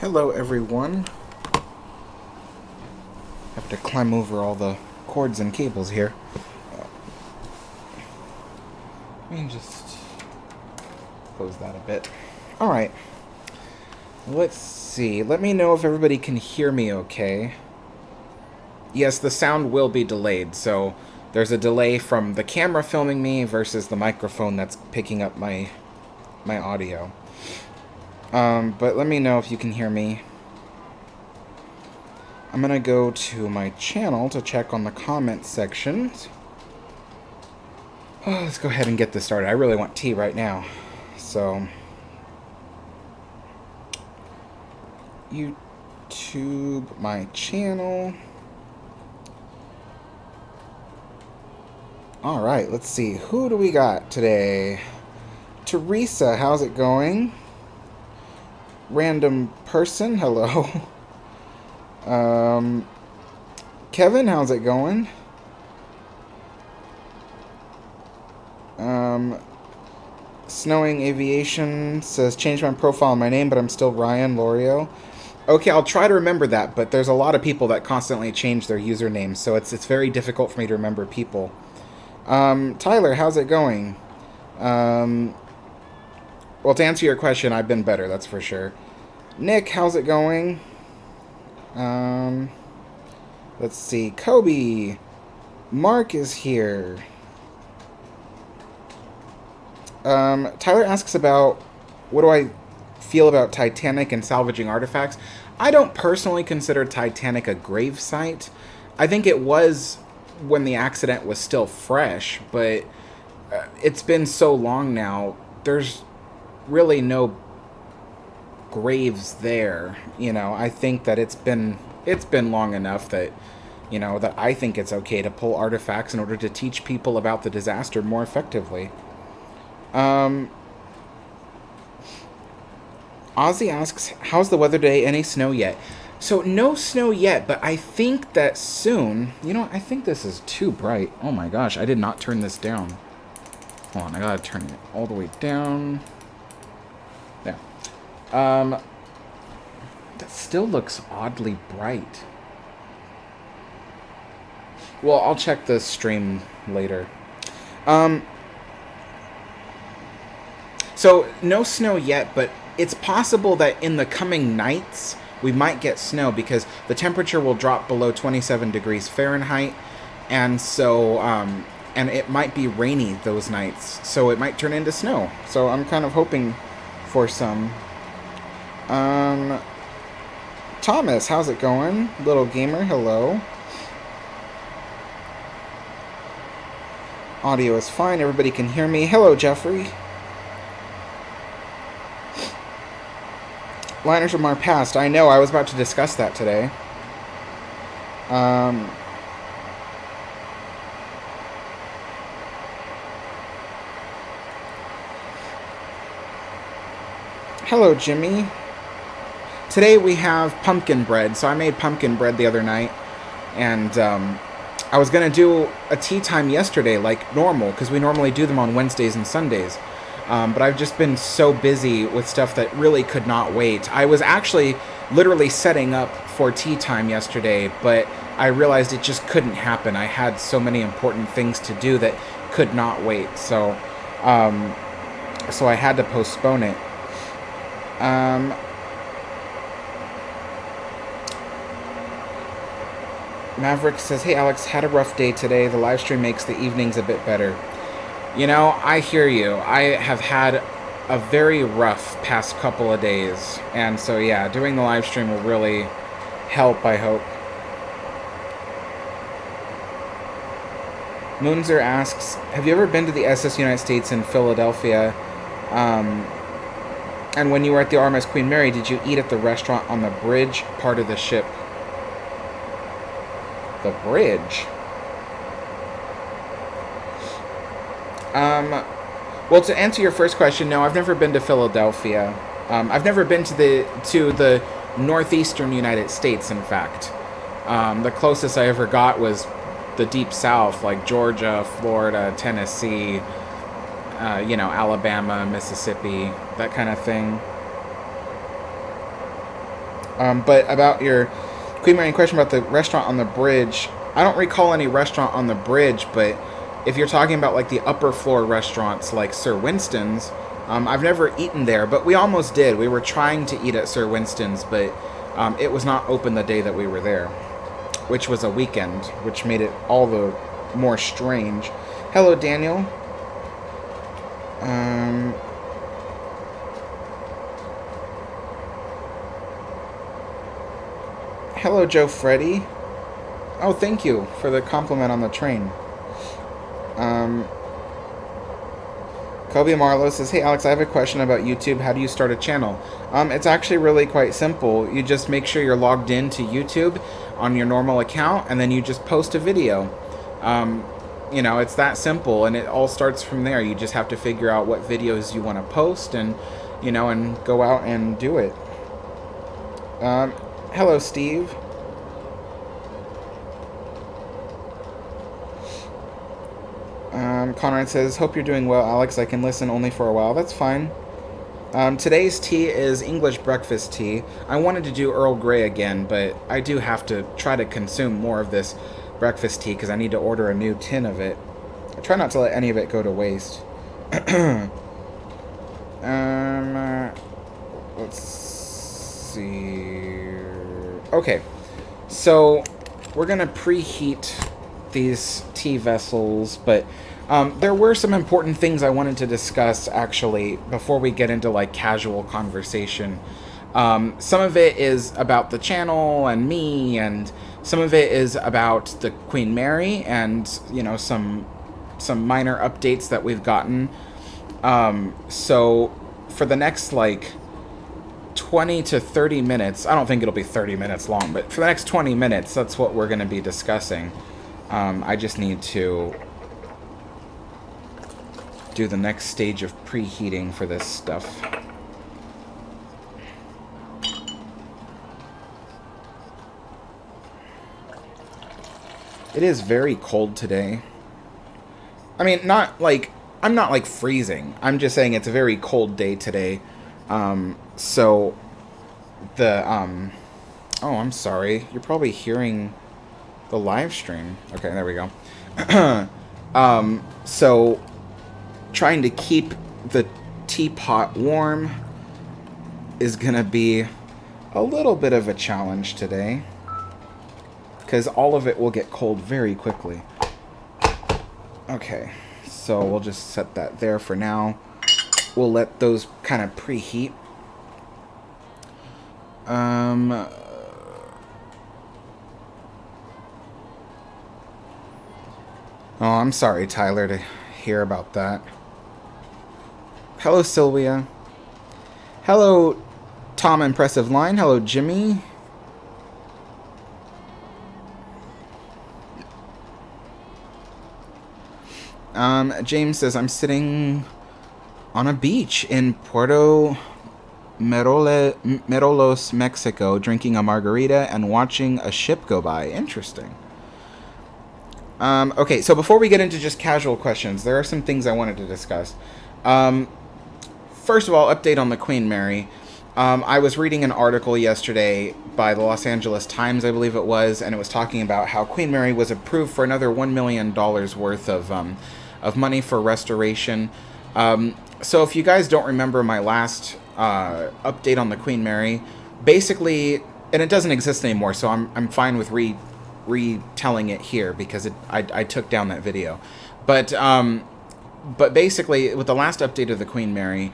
Hello everyone. Have to climb over all the cords and cables here. Let me just close that a bit. Alright. Let's see. Let me know if everybody can hear me okay. Yes, the sound will be delayed, so there's a delay from the camera filming me versus the microphone that's picking up my audio. But let me know if you can hear me. I'm gonna go to my channel to check on the comment sections. Oh, let's go ahead and get this started. I really want tea right now. So, YouTube, my channel. Alright, let's see. Who do we got today? Teresa, how's it going? Random person, hello. Kevin, how's it going? Snowing Aviation says, change my profile and my name, but I'm still Ryan Lorio. Okay, I'll try to remember that, but there's a lot of people that constantly change their usernames, so it's very difficult for me to remember people. Tyler, how's it going? Well, to answer your question, I've been better, that's for sure. Nick, how's it going? Let's see. Kobe. Mark is here. Tyler asks about what do I feel about Titanic and salvaging artifacts. I don't personally consider Titanic a grave site. I think it was when the accident was still fresh, but it's been so long now, there's really no graves there. You know, I think that it's been long enough that, you know, that I think it's okay to pull artifacts in order to teach people about the disaster more effectively. Ozzy asks, how's the weather today? Any snow yet? So, no snow yet, but I think that soon... You know, I think this is too bright. Oh my gosh, I did not turn this down. Hold on, I gotta turn it all the way down. There. That still looks oddly bright. Well, I'll check the stream later. So, no snow yet, but it's possible that in the coming nights we might get snow because the temperature will drop below 27 degrees Fahrenheit, and so, and it might be rainy those nights, so it might turn into snow. So I'm kind of hoping for some. Thomas, how's it going? Little gamer, hello. Audio is fine, everybody can hear me. Hello, Jeffrey. Liners from our past. I know, I was about to discuss that today. Hello, Jimmy. Today we have pumpkin bread. So I made pumpkin bread the other night. And I was going to do a tea time yesterday like normal, because we normally do them on Wednesdays and Sundays. But I've just been so busy with stuff that really could not wait. I was actually literally setting up for tea time yesterday, but I realized it just couldn't happen. I had so many important things to do that could not wait. So, so I had to postpone it. Maverick says, hey Alex, had a rough day today. The live stream makes the evenings a bit better. You know, I hear you. I have had a very rough past couple of days. And so, yeah, doing the live stream will really help, I hope. Moonzer asks, have you ever been to the SS United States in Philadelphia? And when you were at the RMS Queen Mary, did you eat at the restaurant on the bridge part of the ship? The bridge? Well, to answer your first question, no, I've never been to Philadelphia. I've never been to the northeastern United States, in fact. The closest I ever got was the deep south, like Georgia, Florida, Tennessee, you know, Alabama, Mississippi, that kind of thing. But about your Queen Mary question about the restaurant on the bridge, I don't recall any restaurant on the bridge, but if you're talking about like the upper floor restaurants like Sir Winston's, I've never eaten there, but we almost did. We were trying to eat at Sir Winston's, but it was not open the day that we were there, which was a weekend, which made it all the more strange. Hello, Daniel. Hello, Joe Freddy. Oh, thank you for the compliment on the train. Kobe Marlowe says, hey, Alex, I have a question about YouTube. How do you start a channel? It's actually really quite simple. You just make sure you're logged in to YouTube on your normal account, and then you just post a video. You know, it's that simple, and it all starts from there. You just have to figure out what videos you want to post and, you know, and go out and do it. Hello, Steve. Cunard says, hope you're doing well, Alex. I can listen only for a while. That's fine. Today's tea is English breakfast tea. I wanted to do Earl Grey again, but I do have to try to consume more of this breakfast tea because I need to order a new tin of it. I try not to let any of it go to waste. Let's see. Okay, so we're gonna preheat these tea vessels, but there were some important things I wanted to discuss actually before we get into like casual conversation. Some of it is about the channel and me, and some of it is about the Queen Mary and, you know, some minor updates that we've gotten. So for the next like 20 to 30 minutes, I don't think it'll be 30 minutes long, but for the next 20 minutes, that's what we're going to be discussing. I just need to do the next stage of preheating for this stuff. It is very cold today. I mean, not like, I'm not like freezing. I'm just saying it's a very cold day today. So the, oh, I'm sorry. You're probably hearing the live stream. Okay, there we go. So trying to keep the teapot warm is gonna be a little bit of a challenge today, because all of it will get cold very quickly. Okay, so we'll just set that there for now. We'll let those kind of preheat. Oh, I'm sorry, Tyler, to hear about that. Hello, Sylvia. Hello, Tom Impressive Line. Hello, Jimmy. James says, I'm sitting on a beach in Puerto Morelos, Mexico, drinking a margarita and watching a ship go by. Interesting. Okay, so before we get into just casual questions, there are some things I wanted to discuss. First of all, update on the Queen Mary. I was reading an article yesterday by the Los Angeles Times, I believe it was, and it was talking about how Queen Mary was approved for another $1 million worth of money for restoration. So if you guys don't remember my last update on the Queen Mary, basically, and it doesn't exist anymore, so I'm fine with retelling it here because I took down that video. But basically, with the last update of the Queen Mary,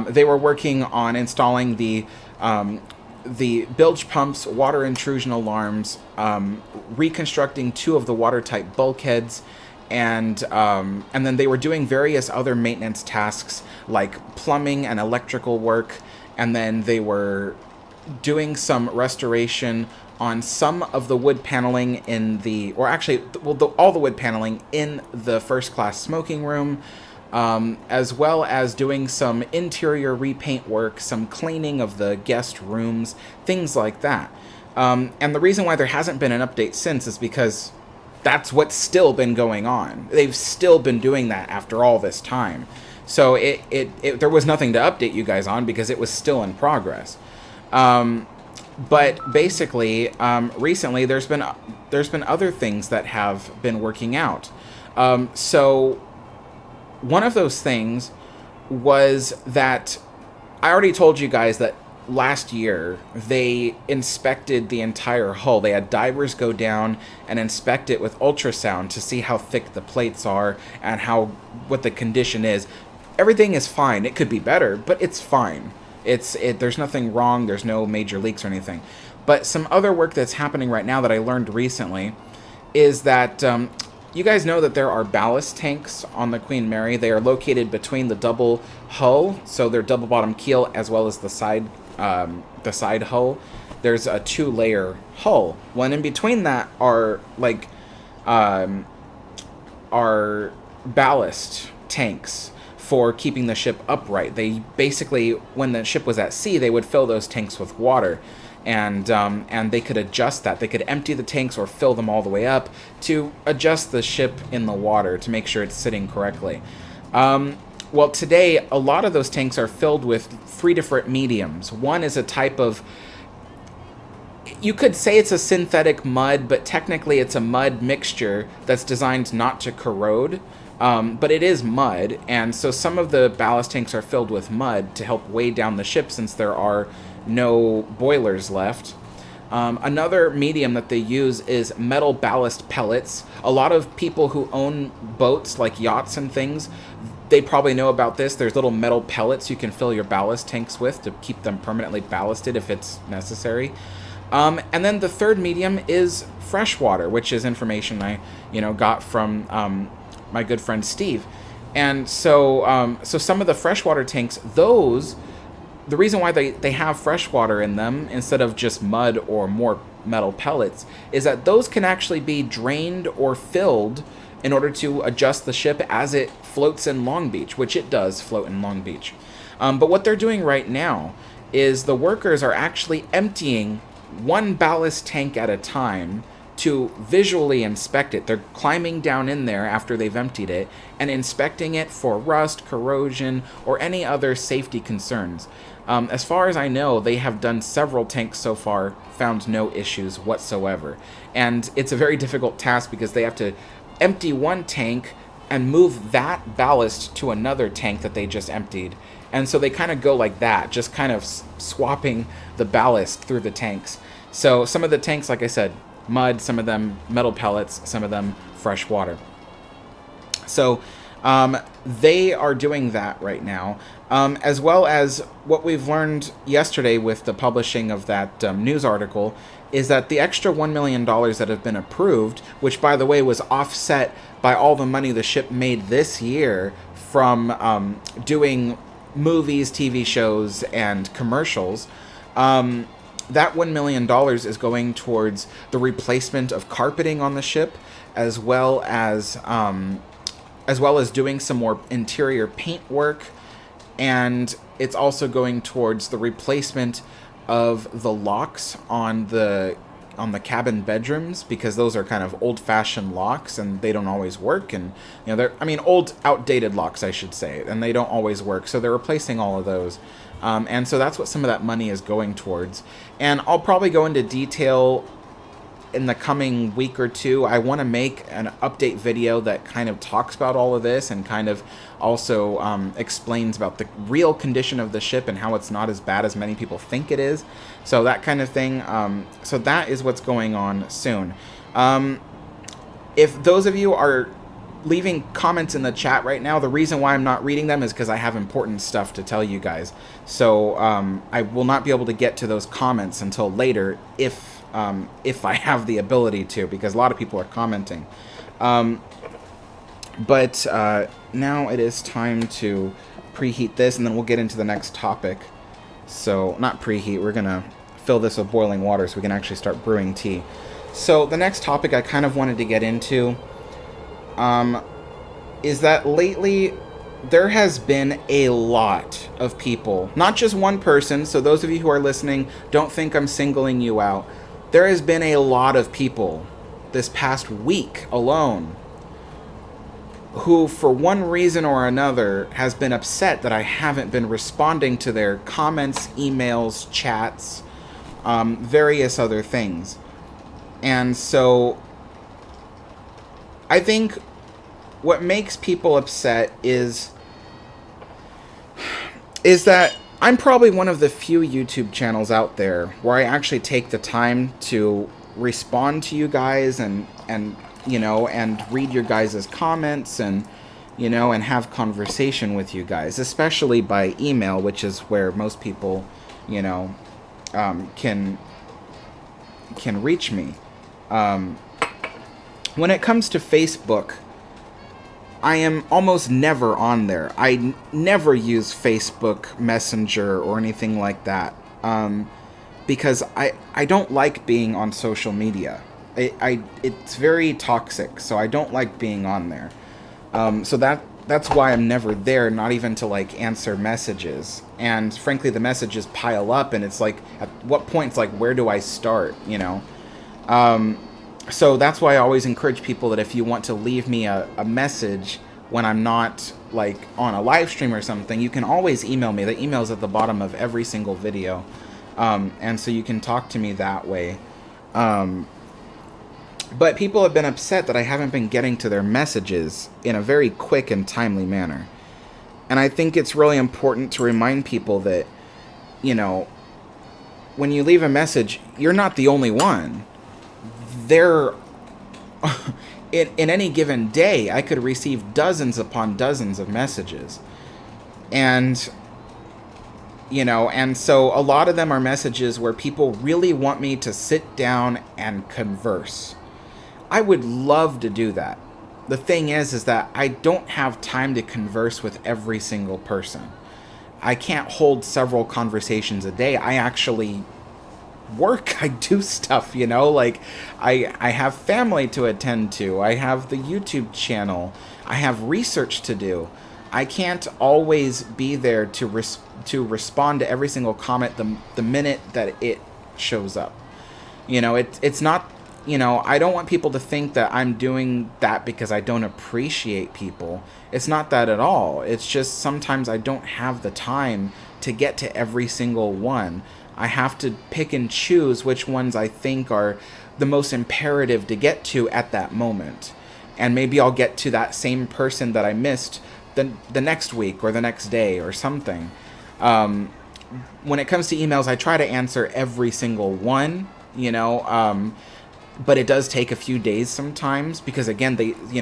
they were working on installing the bilge pumps, water intrusion alarms, reconstructing 2 of the watertight bulkheads, and then they were doing various other maintenance tasks like plumbing and electrical work, and then they were doing some restoration on some of the wood paneling in the, or actually, all the wood paneling in the first class smoking room, as well as doing some interior repaint work, some cleaning of the guest rooms, things like that. And the reason why there hasn't been an update since is because that's what's still been going on. They've still been doing that after all this time. So there was nothing to update you guys on because it was still in progress. But basically, recently there's been other things that have been working out. So one of those things was that I already told you guys that last year they inspected the entire hull. They had divers go down and inspect it with ultrasound to see how thick the plates are and what the condition is. Everything is fine. It could be better, but it's fine. There's nothing wrong. There's no major leaks or anything. But some other work that's happening right now that I learned recently is that you guys know that there are ballast tanks on the Queen Mary. They are located between the double hull, so they're double bottom keel as well as the side hull. There's a 2-layer hull. One in between that are are ballast tanks for keeping the ship upright. They basically, when the ship was at sea, they would fill those tanks with water, and they could adjust that. They could empty the tanks or fill them all the way up to adjust the ship in the water to make sure it's sitting correctly. Well, today, a lot of those tanks are filled with 3 different mediums. One is a type of, you could say it's a synthetic mud, but technically it's a mud mixture that's designed not to corrode. But it is mud, and so some of the ballast tanks are filled with mud to help weigh down the ship since there are no boilers left. Another medium that they use is metal ballast pellets. A lot of people who own boats, like yachts and things, they probably know about this. There's little metal pellets you can fill your ballast tanks with to keep them permanently ballasted if it's necessary. And then the third medium is fresh water, which is information I got from my good friend Steve. And so some of the freshwater tanks, the reason why they have fresh water in them instead of just mud or more metal pellets is that those can actually be drained or filled in order to adjust the ship as it floats in Long Beach, which it does float in Long Beach. But what they're doing right now is the workers are actually emptying one ballast tank at a time to visually inspect it. They're climbing down in there after they've emptied it and inspecting it for rust, corrosion, or any other safety concerns. As far as I know, they have done several tanks so far, found no issues whatsoever. And it's a very difficult task because they have to empty one tank and move that ballast to another tank that they just emptied. And so they kind of go like that, just kind of swapping the ballast through the tanks. So some of the tanks, like I said, mud, some of them metal pellets, some of them fresh water. So they are doing that right now, as well as what we've learned yesterday with the publishing of that news article is that the extra $1 million that have been approved, which by the way was offset by all the money the ship made this year from doing movies, TV shows, and commercials, that $1 million is going towards the replacement of carpeting on the ship, as well as doing some more interior paint work, and it's also going towards the replacement of the locks on the cabin bedrooms, because those are kind of old-fashioned locks and they don't always work, and old outdated locks I should say, and they don't always work, so they're replacing all of those. And so that's what some of that money is going towards. And I'll probably go into detail in the coming week or two. I want to make an update video that kind of talks about all of this and kind of also explains about the real condition of the ship and how it's not as bad as many people think it is. So that kind of thing. So that is what's going on soon. If those of you are leaving comments in the chat right now, the reason why I'm not reading them is because I have important stuff to tell you guys. So I will not be able to get to those comments until later if I have the ability to, because a lot of people are commenting. But now it is time to preheat this, and then we'll get into the next topic. So, not preheat, we're going to fill this with boiling water so we can actually start brewing tea. So, the next topic I kind of wanted to get into is that lately there has been a lot of people, not just one person, so those of you who are listening, don't think I'm singling you out. There has been a lot of people this past week alone who, for one reason or another, has been upset that I haven't been responding to their comments, emails, chats, various other things. And so I think what makes people upset is that I'm probably one of the few YouTube channels out there where I actually take the time to respond to you guys and read your guys' comments and have conversation with you guys, especially by email, which is where most people, can reach me. When it comes to Facebook, I am almost never on there. I never use Facebook Messenger or anything like that, because I don't like being on social media. It's very toxic, so I don't like being on there. So that's why I'm never there, not even to like answer messages. And frankly, the messages pile up, and it's like, at what point, it's like, where do I start, So that's why I always encourage people that if you want to leave me a message when I'm not like on a live stream or something, you can always email me. The email's at the bottom of every single video. And so you can talk to me that way. But people have been upset that I haven't been getting to their messages in a very quick and timely manner. And I think it's really important to remind people that, when you leave a message, you're not the only one. There, in any given day, I could receive dozens upon dozens of messages. And so a lot of them are messages where people really want me to sit down and converse. I would love to do that. The thing is that I don't have time to converse with every single person. I can't hold several conversations a day. I actually work. I do stuff, like I have family to attend to. I have the YouTube channel. I have research to do. I can't always be there to respond to every single comment the minute that it shows up. It's not, I don't want people to think that I'm doing that because I don't appreciate people. It's not that at all. It's just sometimes I don't have the time to get to every single one. I have to pick and choose which ones I think are the most imperative to get to at that moment. And maybe I'll get to that same person that I missed the next week or the next day or something. When it comes to emails, I try to answer every single one, but it does take a few days sometimes because, again,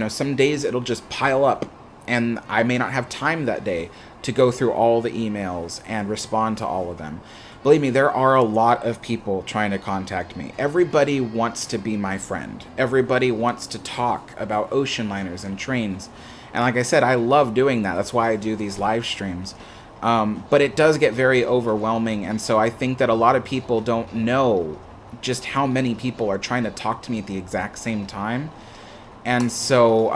some days it'll just pile up and I may not have time that day to go through all the emails and respond to all of them. Believe me, there are a lot of people trying to contact me. Everybody wants to be my friend. Everybody wants to talk about ocean liners and trains. And like I said, I love doing that. That's why I do these live streams. But it does get very overwhelming. And so I think that a lot of people don't know just how many people are trying to talk to me at the exact same time. And so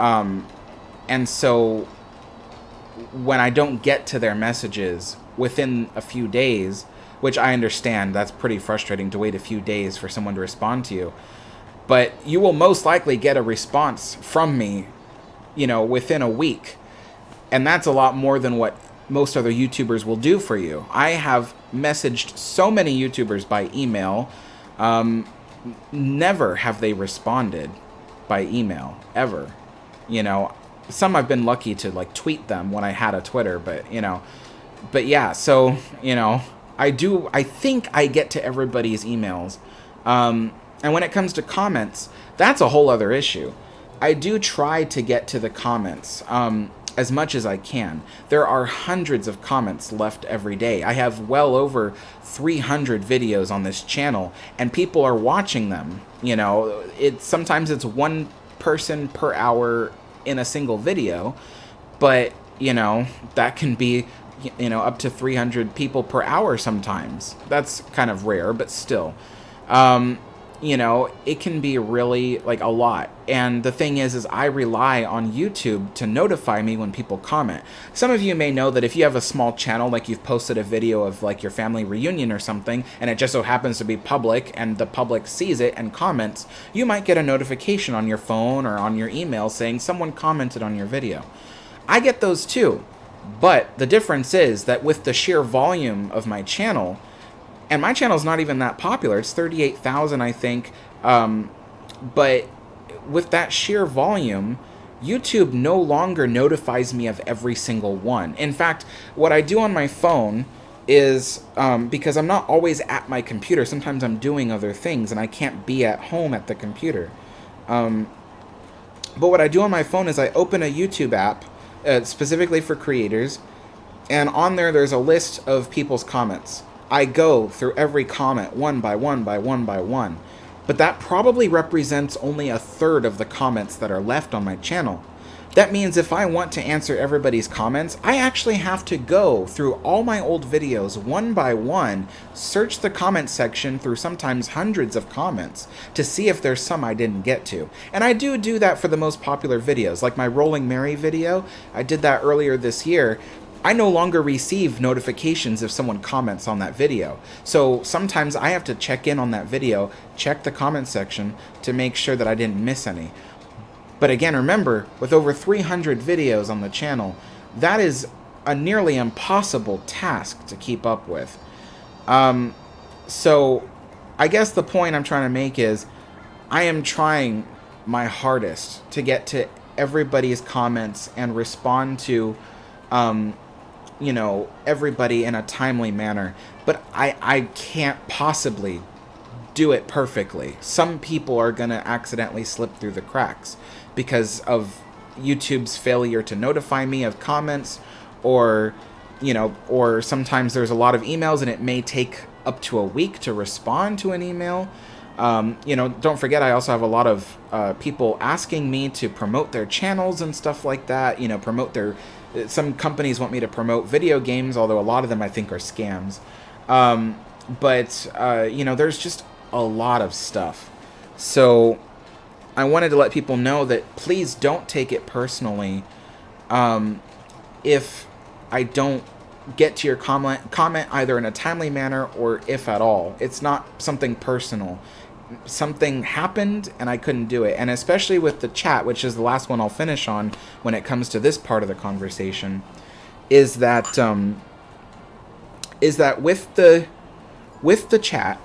when I don't get to their messages within a few days, which I understand, that's pretty frustrating to wait a few days for someone to respond to you. But you will most likely get a response from me, within a week. And that's a lot more than what most other YouTubers will do for you. I have messaged so many YouTubers by email. Never have they responded by email, ever. Some I've been lucky to like tweet them when I had a Twitter, but yeah, so, I think I get to everybody's emails. And when it comes to comments, that's a whole other issue. I do try to get to the comments as much as I can. There are hundreds of comments left every day. I have well over 300 videos on this channel, and people are watching them. Sometimes it's one person per hour in a single video, but, that can be up to 300 people per hour sometimes. That's kind of rare, but still. It can be really like a lot. And the thing is I rely on YouTube to notify me when people comment. Some of you may know that if you have a small channel, like you've posted a video of like your family reunion or something, and it just so happens to be public and the public sees it and comments, you might get a notification on your phone or on your email saying someone commented on your video. I get those too. But the difference is that with the sheer volume of my channel, And my channel's not even that popular. It's 38,000, I think. But with that sheer volume, YouTube no longer notifies me of every single one. In fact, what I do on my phone is, because I'm not always at my computer, sometimes I'm doing other things and I can't be at home at the computer. But what I do on my phone is I open a YouTube app, specifically for creators, and on there there's a list of people's comments. I go through every comment one by one by one by one. But that probably represents only a third of the comments that are left on my channel. That means if I want to answer everybody's comments, I actually have to go through all my old videos one by one, search the comment section through sometimes hundreds of comments to see if there's some I didn't get to. And I do that for the most popular videos, like my Rolling Mary video. I did that earlier this year. I no longer receive notifications if someone comments on that video. So sometimes I have to check in on that video, check the comment section to make sure that I didn't miss any. But again, remember, with over 300 videos on the channel, that is a nearly impossible task to keep up with. So I guess the point I'm trying to make is I am trying my hardest to get to everybody's comments and respond to you know, everybody in a timely manner, but I can't possibly do it perfectly. Some people are going to accidentally slip through the cracks because of YouTube's failure to notify me of comments, or, you know, or sometimes there's a lot of emails and it may take up to a week to respond to an email. You know, don't forget, I also have a lot of people asking me to promote their channels and stuff like that, you know, promote their... Some companies want me to promote video games, although a lot of them I think are scams. But you know, there's just a lot of stuff. So I wanted to let people know that please don't take it personally if I don't get to your comment either in a timely manner or if at all. It's not something personal. Something happened and I couldn't do it. And especially with the chat, which is the last one I'll finish on when it comes to this part of the conversation, is that with the chat,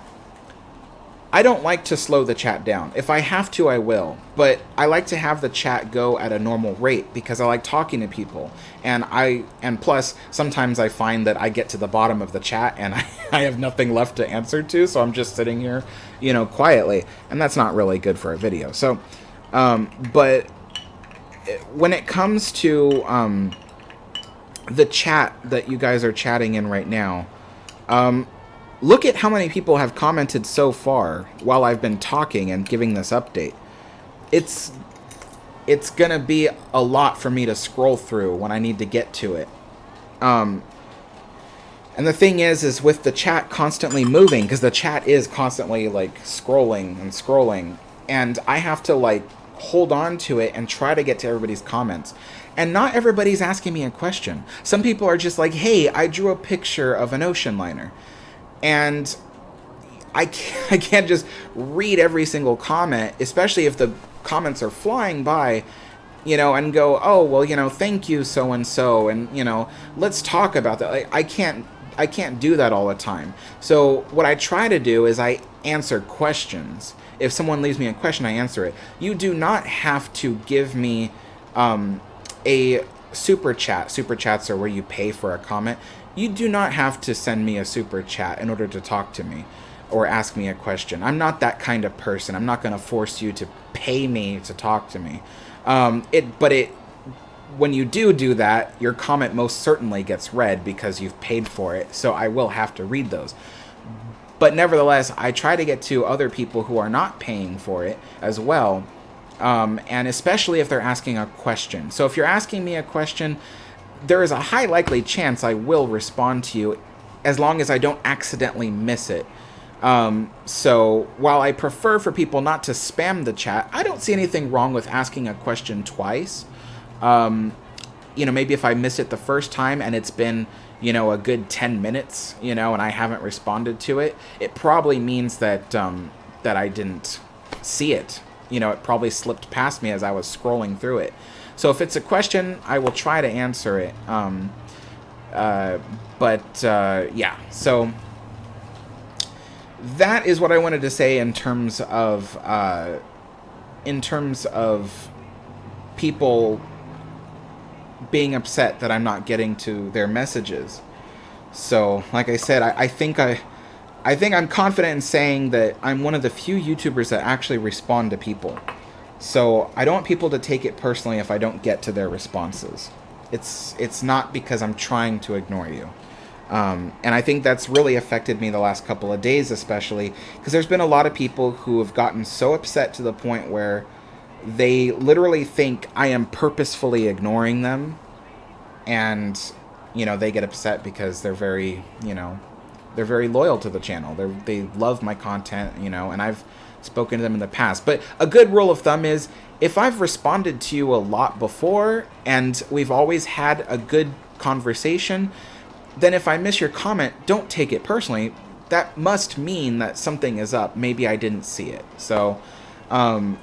I don't like to slow the chat down. If I have to, I will. But I like to have the chat go at a normal rate because I like talking to people. And plus, sometimes I find that I get to the bottom of the chat and I have nothing left to answer to, so I'm just sitting here, you know, quietly. And that's not really good for a video. So, but when it comes to the chat that you guys are chatting in right now, look at how many people have commented so far while I've been talking and giving this update. It's gonna be a lot for me to scroll through when I need to get to it. And the thing is with the chat constantly moving, because the chat is constantly like scrolling and scrolling, and I have to like hold on to it and try to get to everybody's comments. And not everybody's asking me a question. Some people are just like, hey, I drew a picture of an ocean liner. And I can't just read every single comment, especially if the comments are flying by, you know, and go, oh, well, you know, thank you, so-and-so, and, you know, let's talk about that. Like, I can't do that all the time. So what I try to do is I answer questions. If someone leaves me a question, I answer it. You do not have to give me a super chat. Super chats are where you pay for a comment. You do not have to send me a super chat in order to talk to me or ask me a question. I'm not that kind of person. I'm not going to force you to pay me to talk to me. When you do that, your comment most certainly gets read because you've paid for it. So I will have to read those. But nevertheless, I try to get to other people who are not paying for it as well. And especially if they're asking a question. So if you're asking me a question, there is a high likely chance I will respond to you as long as I don't accidentally miss it. So while I prefer for people not to spam the chat, I don't see anything wrong with asking a question twice. You know, maybe if I miss it the first time and it's been, you know, a good 10 minutes, you know, and I haven't responded to it, it probably means that, that I didn't see it. You know, it probably slipped past me as I was scrolling through it. So if it's a question, I will try to answer it. Yeah, so that is what I wanted to say in terms of people being upset that I'm not getting to their messages. So, like I said, I think I'm confident in saying that I'm one of the few YouTubers that actually respond to people. So I don't want people to take it personally if I don't get to their responses. It's not because I'm trying to ignore you. And I think that's really affected me the last couple of days, especially because there's been a lot of people who have gotten so upset to the point where they literally think I am purposefully ignoring them, and they get upset because they're very they're very loyal to the channel. They love my content, and I've spoken to them in the past. But a good rule of thumb is, if I've responded to you a lot before and we've always had a good conversation, then if I miss your comment, don't take it personally. That must mean that something is up. Maybe I didn't see it. So, of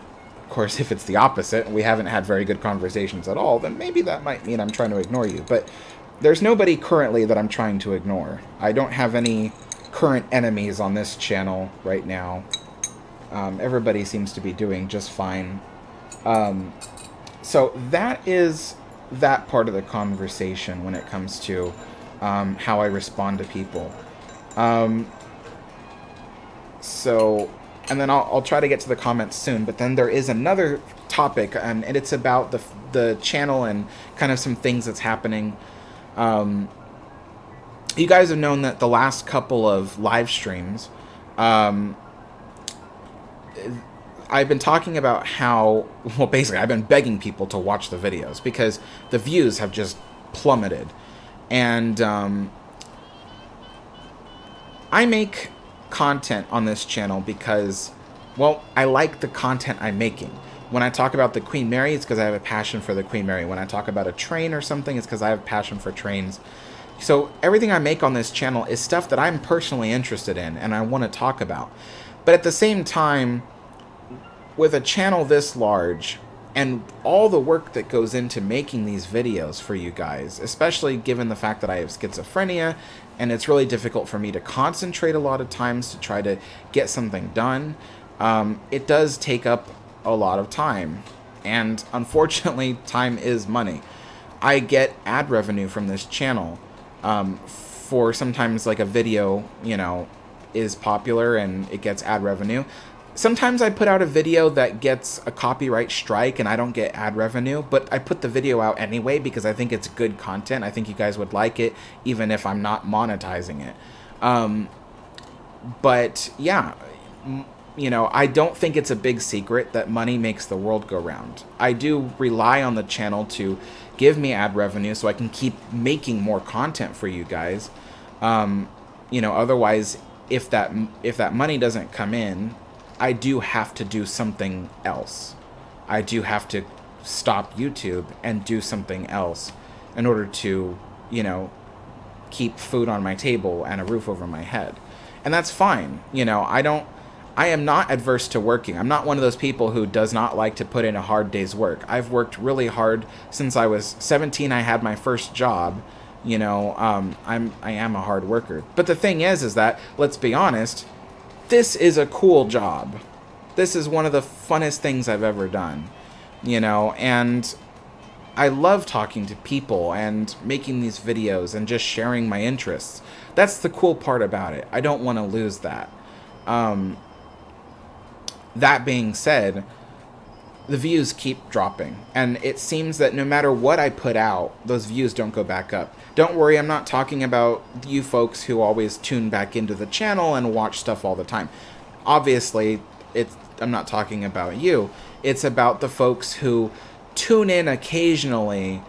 course, if it's the opposite, we haven't had very good conversations at all, then maybe that might mean I'm trying to ignore you. But there's nobody currently that I'm trying to ignore. I don't have any current enemies on this channel right now. Everybody seems to be doing just fine. So that is that part of the conversation when it comes to how I respond to people. And then I'll try to get to the comments soon, but then there is another topic, and it's about the channel and kind of some things that's happening. You guys have known that the last couple of live streams, I've been talking about how, well, basically, I've been begging people to watch the videos because the views have just plummeted. And I make content on this channel because, well, I like the content I'm making. When I talk about the Queen Mary, it's because I have a passion for the Queen Mary. When I talk about a train or something, it's because I have a passion for trains. So everything I make on this channel is stuff that I'm personally interested in and I want to talk about. But at the same time, with a channel this large and all the work that goes into making these videos for you guys, especially given the fact that I have schizophrenia and it's really difficult for me to concentrate a lot of times to try to get something done, it does take up a lot of time. And unfortunately, time is money. I get ad revenue from this channel for sometimes like a video, is popular and it gets ad revenue. Sometimes I put out a video that gets a copyright strike and I don't get ad revenue, but I put the video out anyway because I think it's good content. I think you guys would like it, even if I'm not monetizing it. But yeah, I don't think it's a big secret that money makes the world go round. I do rely on the channel to give me ad revenue so I can keep making more content for you guys. Otherwise, if that money doesn't come in, I do have to do something else. I do have to stop YouTube and do something else in order to, keep food on my table and a roof over my head. And that's fine. I am not adverse to working. I'm not one of those people who does not like to put in a hard day's work. I've worked really hard since I was 17. I had my first job. I am a hard worker. But the thing is that, let's be honest, this is a cool job. This is one of the funnest things I've ever done, and I love talking to people and making these videos and just sharing my interests. That's the cool part about it. I don't want to lose that. That being said, the views keep dropping, and it seems that no matter what I put out, those views don't go back up. Don't worry, I'm not talking about you folks who always tune back into the channel and watch stuff all the time. Obviously, I'm not talking about you. It's about the folks who tune in occasionally,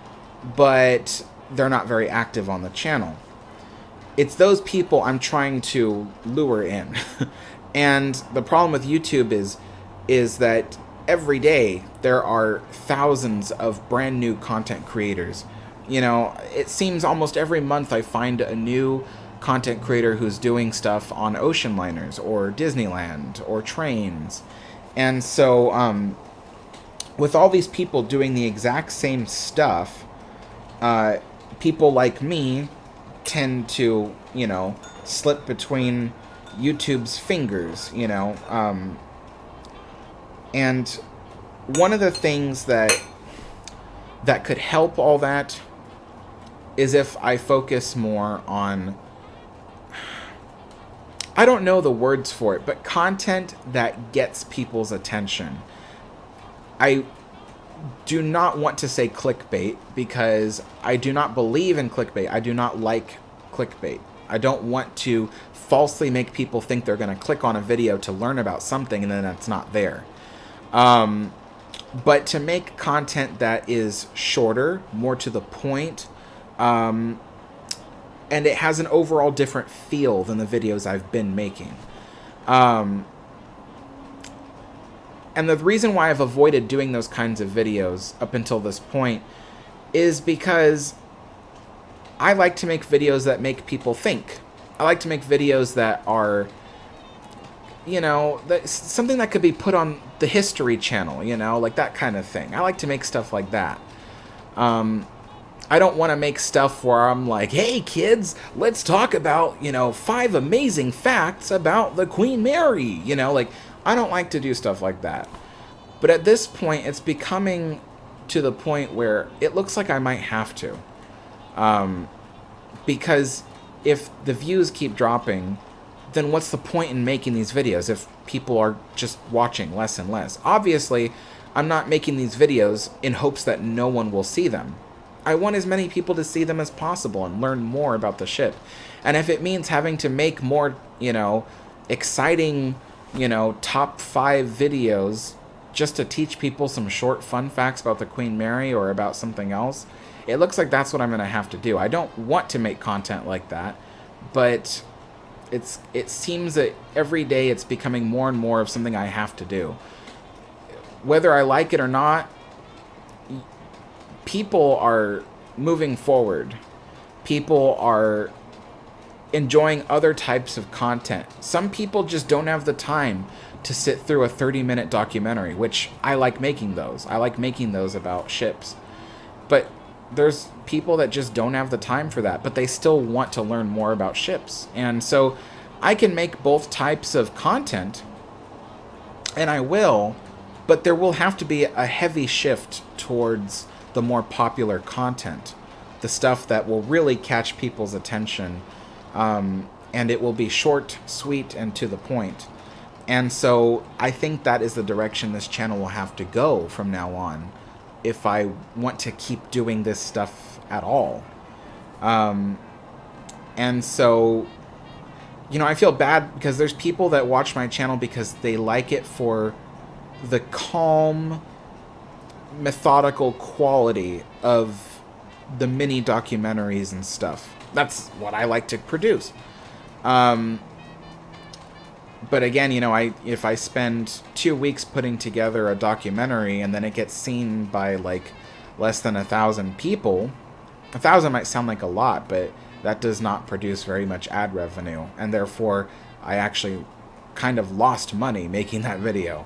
but they're not very active on the channel. It's those people I'm trying to lure in. And the problem with YouTube is that every day there are thousands of brand new content creators. It seems almost every month I find a new content creator who's doing stuff on ocean liners or Disneyland or trains. And so with all these people doing the exact same stuff, people like me tend to, slip between YouTube's fingers, you know. And one of the things that could help all that is if I focus more on, I don't know the words for it, but content that gets people's attention. I do not want to say clickbait because I do not believe in clickbait. I do not like clickbait. I don't want to falsely make people think they're going to click on a video to learn about something and then it's not there. But to make content that is shorter, more to the point, and it has an overall different feel than the videos I've been making. And the reason why I've avoided doing those kinds of videos up until this point is because I like to make videos that make people think. I like to make videos that are, you know, something that could be put on the History Channel, you know, like that kind of thing. I like to make stuff like that. I don't want to make stuff where I'm like, hey kids, let's talk about, you know, 5 amazing facts about the Queen Mary, you know, like, I don't like to do stuff like that. But at this point, it's becoming to the point where it looks like I might have to. Because if the views keep dropping, then what's the point in making these videos if people are just watching less and less? Obviously, I'm not making these videos in hopes that no one will see them. I want as many people to see them as possible and learn more about the ship. And if it means having to make more, you know, exciting, you know, top 5 videos just to teach people some short fun facts about the Queen Mary or about something else, it looks like that's what I'm going to have to do. I don't want to make content like that, but it seems that every day it's becoming more and more of something I have to do. Whether I like it or not, people are moving forward. People are enjoying other types of content. Some people just don't have the time to sit through a 30-minute documentary, which I like making those. I like making those about ships. But there's people that just don't have the time for that, but they still want to learn more about ships. And so I can make both types of content, and I will, but there will have to be a heavy shift towards the more popular content, the stuff that will really catch people's attention, and it will be short, sweet, and to the point. And so I think that is the direction this channel will have to go from now on if I want to keep doing this stuff at all. And so, you know, I feel bad because there's people that watch my channel because they like it for the calm, methodical quality of the mini documentaries and stuff. That's what I like to produce. But again, you know, if I spend 2 weeks putting together a documentary and then it gets seen by like less than 1,000 people, 1,000 might sound like a lot, but that does not produce very much ad revenue, and therefore I actually kind of lost money making that video.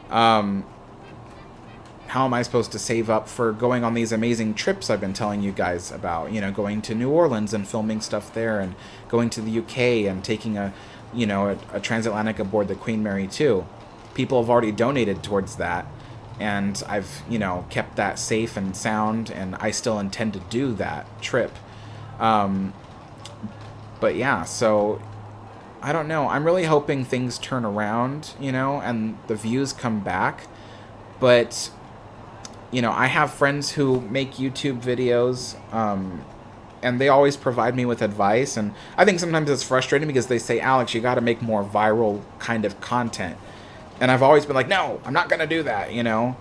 How am I supposed to save up for going on these amazing trips I've been telling you guys about? You know, going to New Orleans and filming stuff there, and going to the UK and taking a transatlantic aboard the Queen Mary too. People have already donated towards that, and I've, you know, kept that safe and sound, and I still intend to do that trip. But yeah, so I don't know. I'm really hoping things turn around, you know, and the views come back. But, you know, I have friends who make YouTube videos, and they always provide me with advice. And I think sometimes it's frustrating because they say, Alex, you got to make more viral kind of content. And I've always been like, no, I'm not going to do that, you know.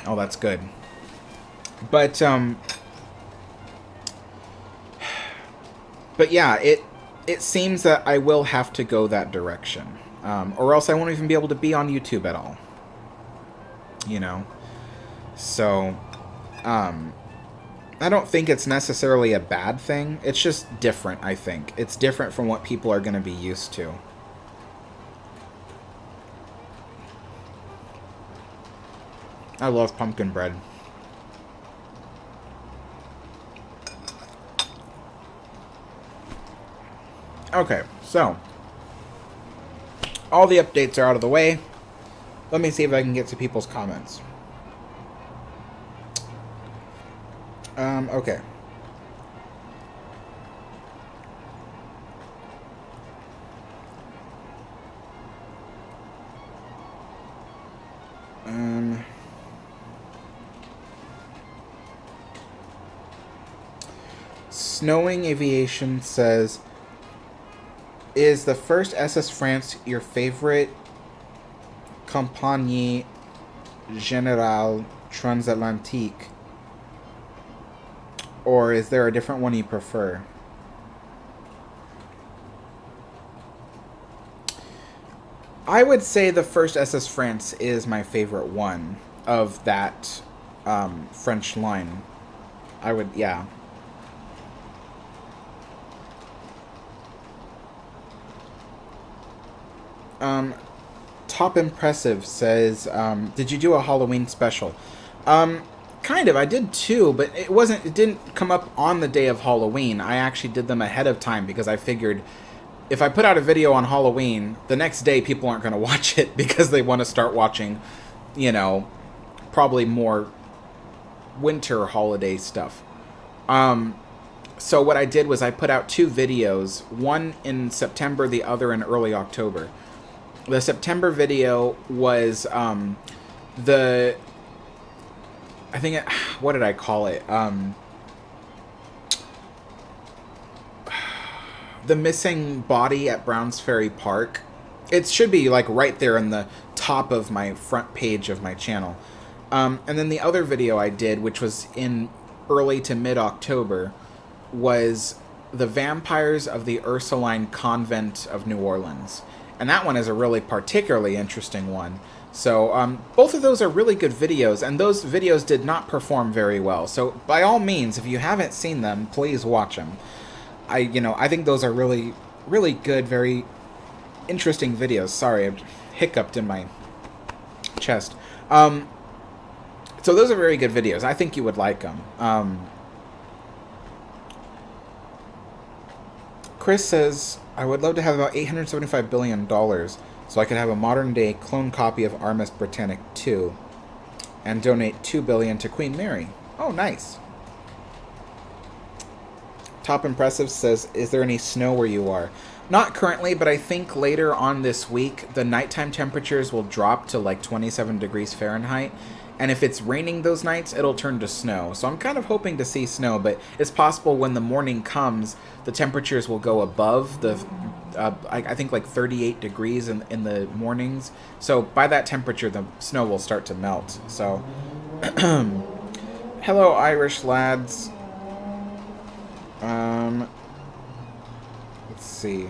Oh, that's good. But yeah, it seems that I will have to go that direction. Or else I won't even be able to be on YouTube at all. You know? So, I don't think it's necessarily a bad thing. It's just different, I think. It's different from what people are going to be used to. I love pumpkin bread. Okay, so all the updates are out of the way. Let me see if I can get to people's comments. Okay. Snowing Aviation says, is the first SS France your favorite Compagnie Générale Transatlantique? Or is there a different one you prefer? I would say the first SS France is my favorite one of that French line. I would, yeah. Top Impressive says, did you do a Halloween special? Kind of. I did too, but it didn't come up on the day of Halloween. I actually did them ahead of time because I figured if I put out a video on Halloween, the next day people aren't going to watch it because they want to start watching, you know, probably more winter holiday stuff. So what I did was I put out 2 videos, one in September, the other in early October. The September video was what did I call it? The missing body at Browns Ferry Park. It should be like right there in the top of my front page of my channel. And then the other video I did, which was in early to mid-October, was the vampires of the Ursuline Convent of New Orleans. And that one is a really particularly interesting one. So both of those are really good videos, and those videos did not perform very well. So by all means, if you haven't seen them, please watch them. I think those are really, really good, very interesting videos. Sorry, I hiccuped in my chest. So those are very good videos. I think you would like them. Chris says, I would love to have about $875 billion so I could have a modern-day clone copy of RMS Britannic 2 and donate $2 billion to Queen Mary. Oh, nice. Top Impressive says, is there any snow where you are? Not currently, but I think later on this week, the nighttime temperatures will drop to like 27 degrees Fahrenheit. And if it's raining those nights, it'll turn to snow. So I'm kind of hoping to see snow, but it's possible when the morning comes, the temperatures will go above the, I think like 38 degrees in the mornings. So by that temperature, the snow will start to melt. So, hello, Irish lads. Let's see.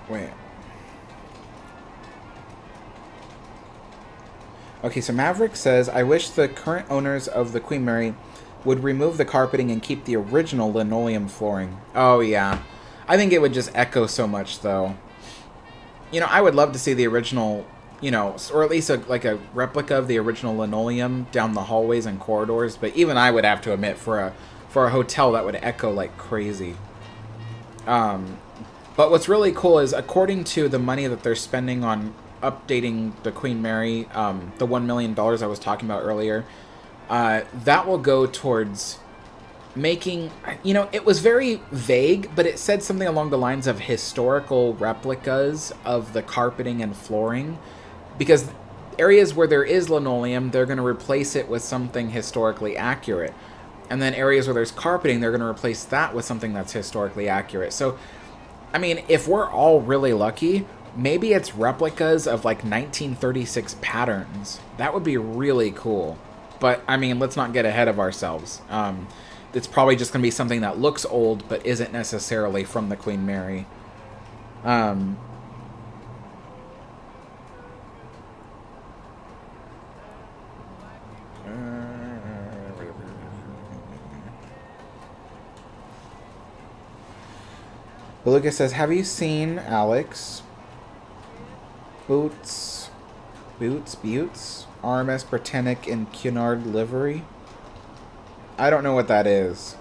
Wait. Okay, so Maverick says, I wish the current owners of the Queen Mary would remove the carpeting and keep the original linoleum flooring. Oh, yeah. I think it would just echo so much, though. You know, I would love to see the original, you know, or at least like a replica of the original linoleum down the hallways and corridors, but even I would have to admit, for a hotel, that would echo like crazy. But what's really cool is, according to the money that they're spending on updating the Queen Mary, the $1 million I was talking about earlier, that will go towards making, you know, it was very vague, but it said something along the lines of historical replicas of the carpeting and flooring, because areas where there is linoleum, they're going to replace it with something historically accurate. And then areas where there's carpeting, they're going to replace that with something that's historically accurate. So, I mean, if we're all really lucky, maybe it's replicas of like 1936 patterns. That would be really cool. But, I mean, let's not get ahead of ourselves. it's probably just going to be something that looks old but isn't necessarily from the Queen Mary. Beluga says, have you seen Alex Boots RMS Britannic in Cunard livery? I don't know what that is,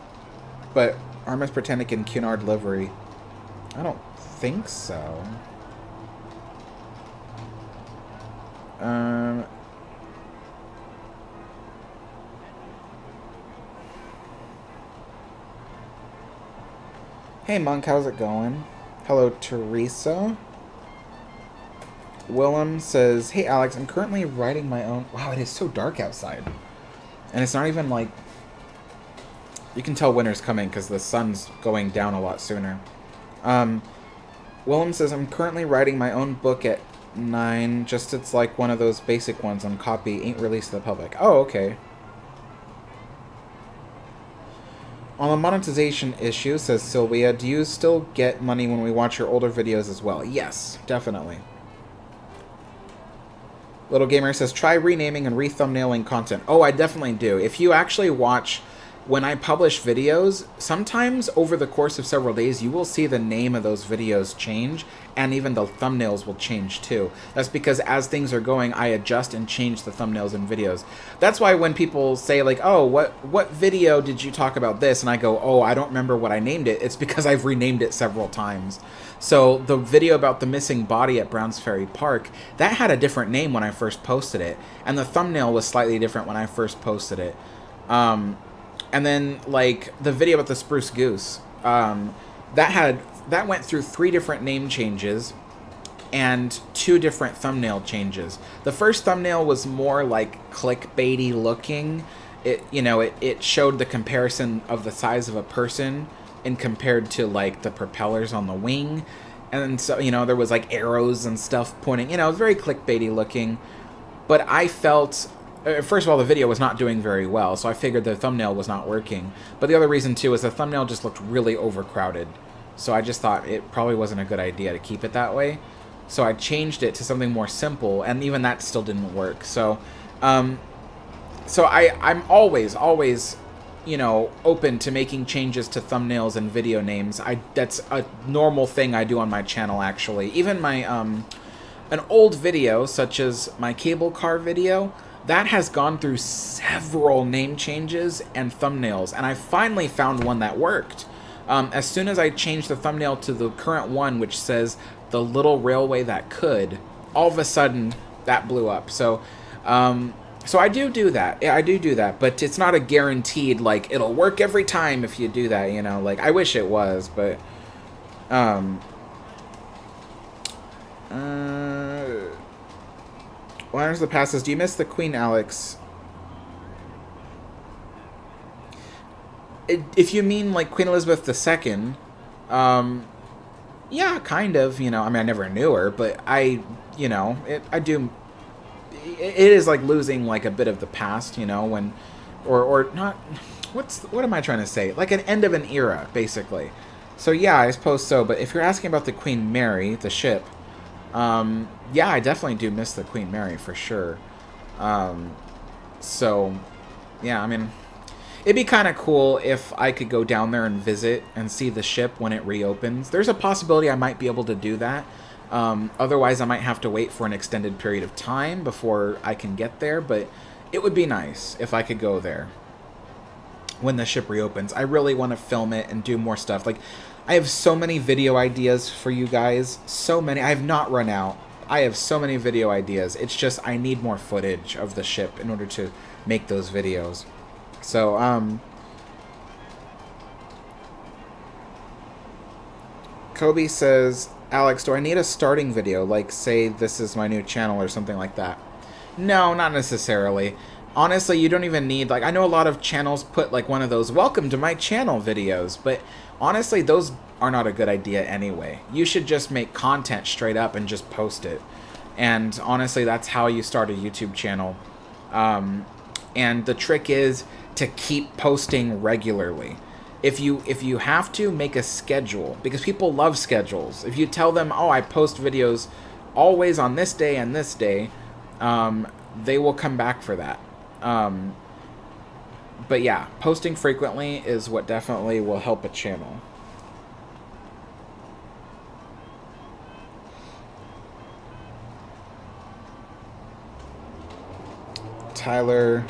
but RMS Britannic in Cunard livery, I don't think so. Hey Monk, how's it going? Hello Teresa. Willem says, hey Alex, I'm currently writing my own... Wow, it is so dark outside. And it's not even like... You can tell winter's coming because the sun's going down a lot sooner. Willem says, I'm currently writing my own book at 9. Just it's like one of those basic ones on copy. Ain't released to the public. Oh, okay. On the monetization issue, says Sylvia, do you still get money when we watch your older videos as well? Yes, definitely. Little Gamer says, try renaming and re-thumbnailing content. Oh, I definitely do. If you actually watch, when I publish videos, sometimes over the course of several days, you will see the name of those videos change, and even the thumbnails will change too. That's because as things are going, I adjust and change the thumbnails and videos. That's why when people say like, oh, what video did you talk about this? And I go, oh, I don't remember what I named it. It's because I've renamed it several times. So the video about the missing body at Browns Ferry Park, that had a different name when I first posted it. And the thumbnail was slightly different when I first posted it. And then, like, the video about the spruce goose, that went through 3 different name changes and 2 different thumbnail changes. The first thumbnail was more, like, clickbaity looking. It showed the comparison of the size of a person and compared to, like, the propellers on the wing. And so, there was, like, arrows and stuff pointing, very clickbaity looking. But I felt... First of all, the video was not doing very well, so I figured the thumbnail was not working. But the other reason, too, is the thumbnail just looked really overcrowded. So I just thought it probably wasn't a good idea to keep it that way. So I changed it to something more simple, and even that still didn't work. So I'm always, open to making changes to thumbnails and video names. That's a normal thing I do on my channel, actually. Even my, an old video, such as my cable car video... That has gone through several name changes and thumbnails, and I finally found one that worked. As soon as I changed the thumbnail to the current one, which says, the little railway that could, all of a sudden, that blew up. So I do that. Yeah, I do that, but it's not a guaranteed, like, it'll work every time if you do that, Like, I wish it was, but... Liners the Passes, do you miss the Queen, Alex? If you mean, like, Queen Elizabeth II, yeah, kind of, I mean, I never knew her, but I do, it is, like, losing, like, a bit of the past, when, or not, what am I trying to say? Like, an end of an era, basically. So, yeah, I suppose so, but if you're asking about the Queen Mary, the ship, yeah, I definitely do miss the Queen Mary for sure. So, yeah, I mean, it'd be kind of cool if I could go down there and visit and see the ship when it reopens. There's a possibility I might be able to do that. Otherwise, I might have to wait for an extended period of time before I can get there, but it would be nice if I could go there when the ship reopens. I really want to film it and do more stuff. Like, I have so many video ideas for you guys. So many. I have not run out. I have so many video ideas. It's just I need more footage of the ship in order to make those videos. So, Kobe says, Alex, do I need a starting video? Like, say, this is my new channel or something like that? No, not necessarily. Honestly, you don't even need, like, I know a lot of channels put, like, one of those welcome to my channel videos, but honestly, those are not a good idea anyway. You should just make content straight up and just post it. And honestly, that's how you start a YouTube channel. And the trick is to keep posting regularly. If you have to, make a schedule, because people love schedules. If you tell them, oh, I post videos always on this day and this day, they will come back for that. But yeah, posting frequently is what definitely will help a channel. Tyler.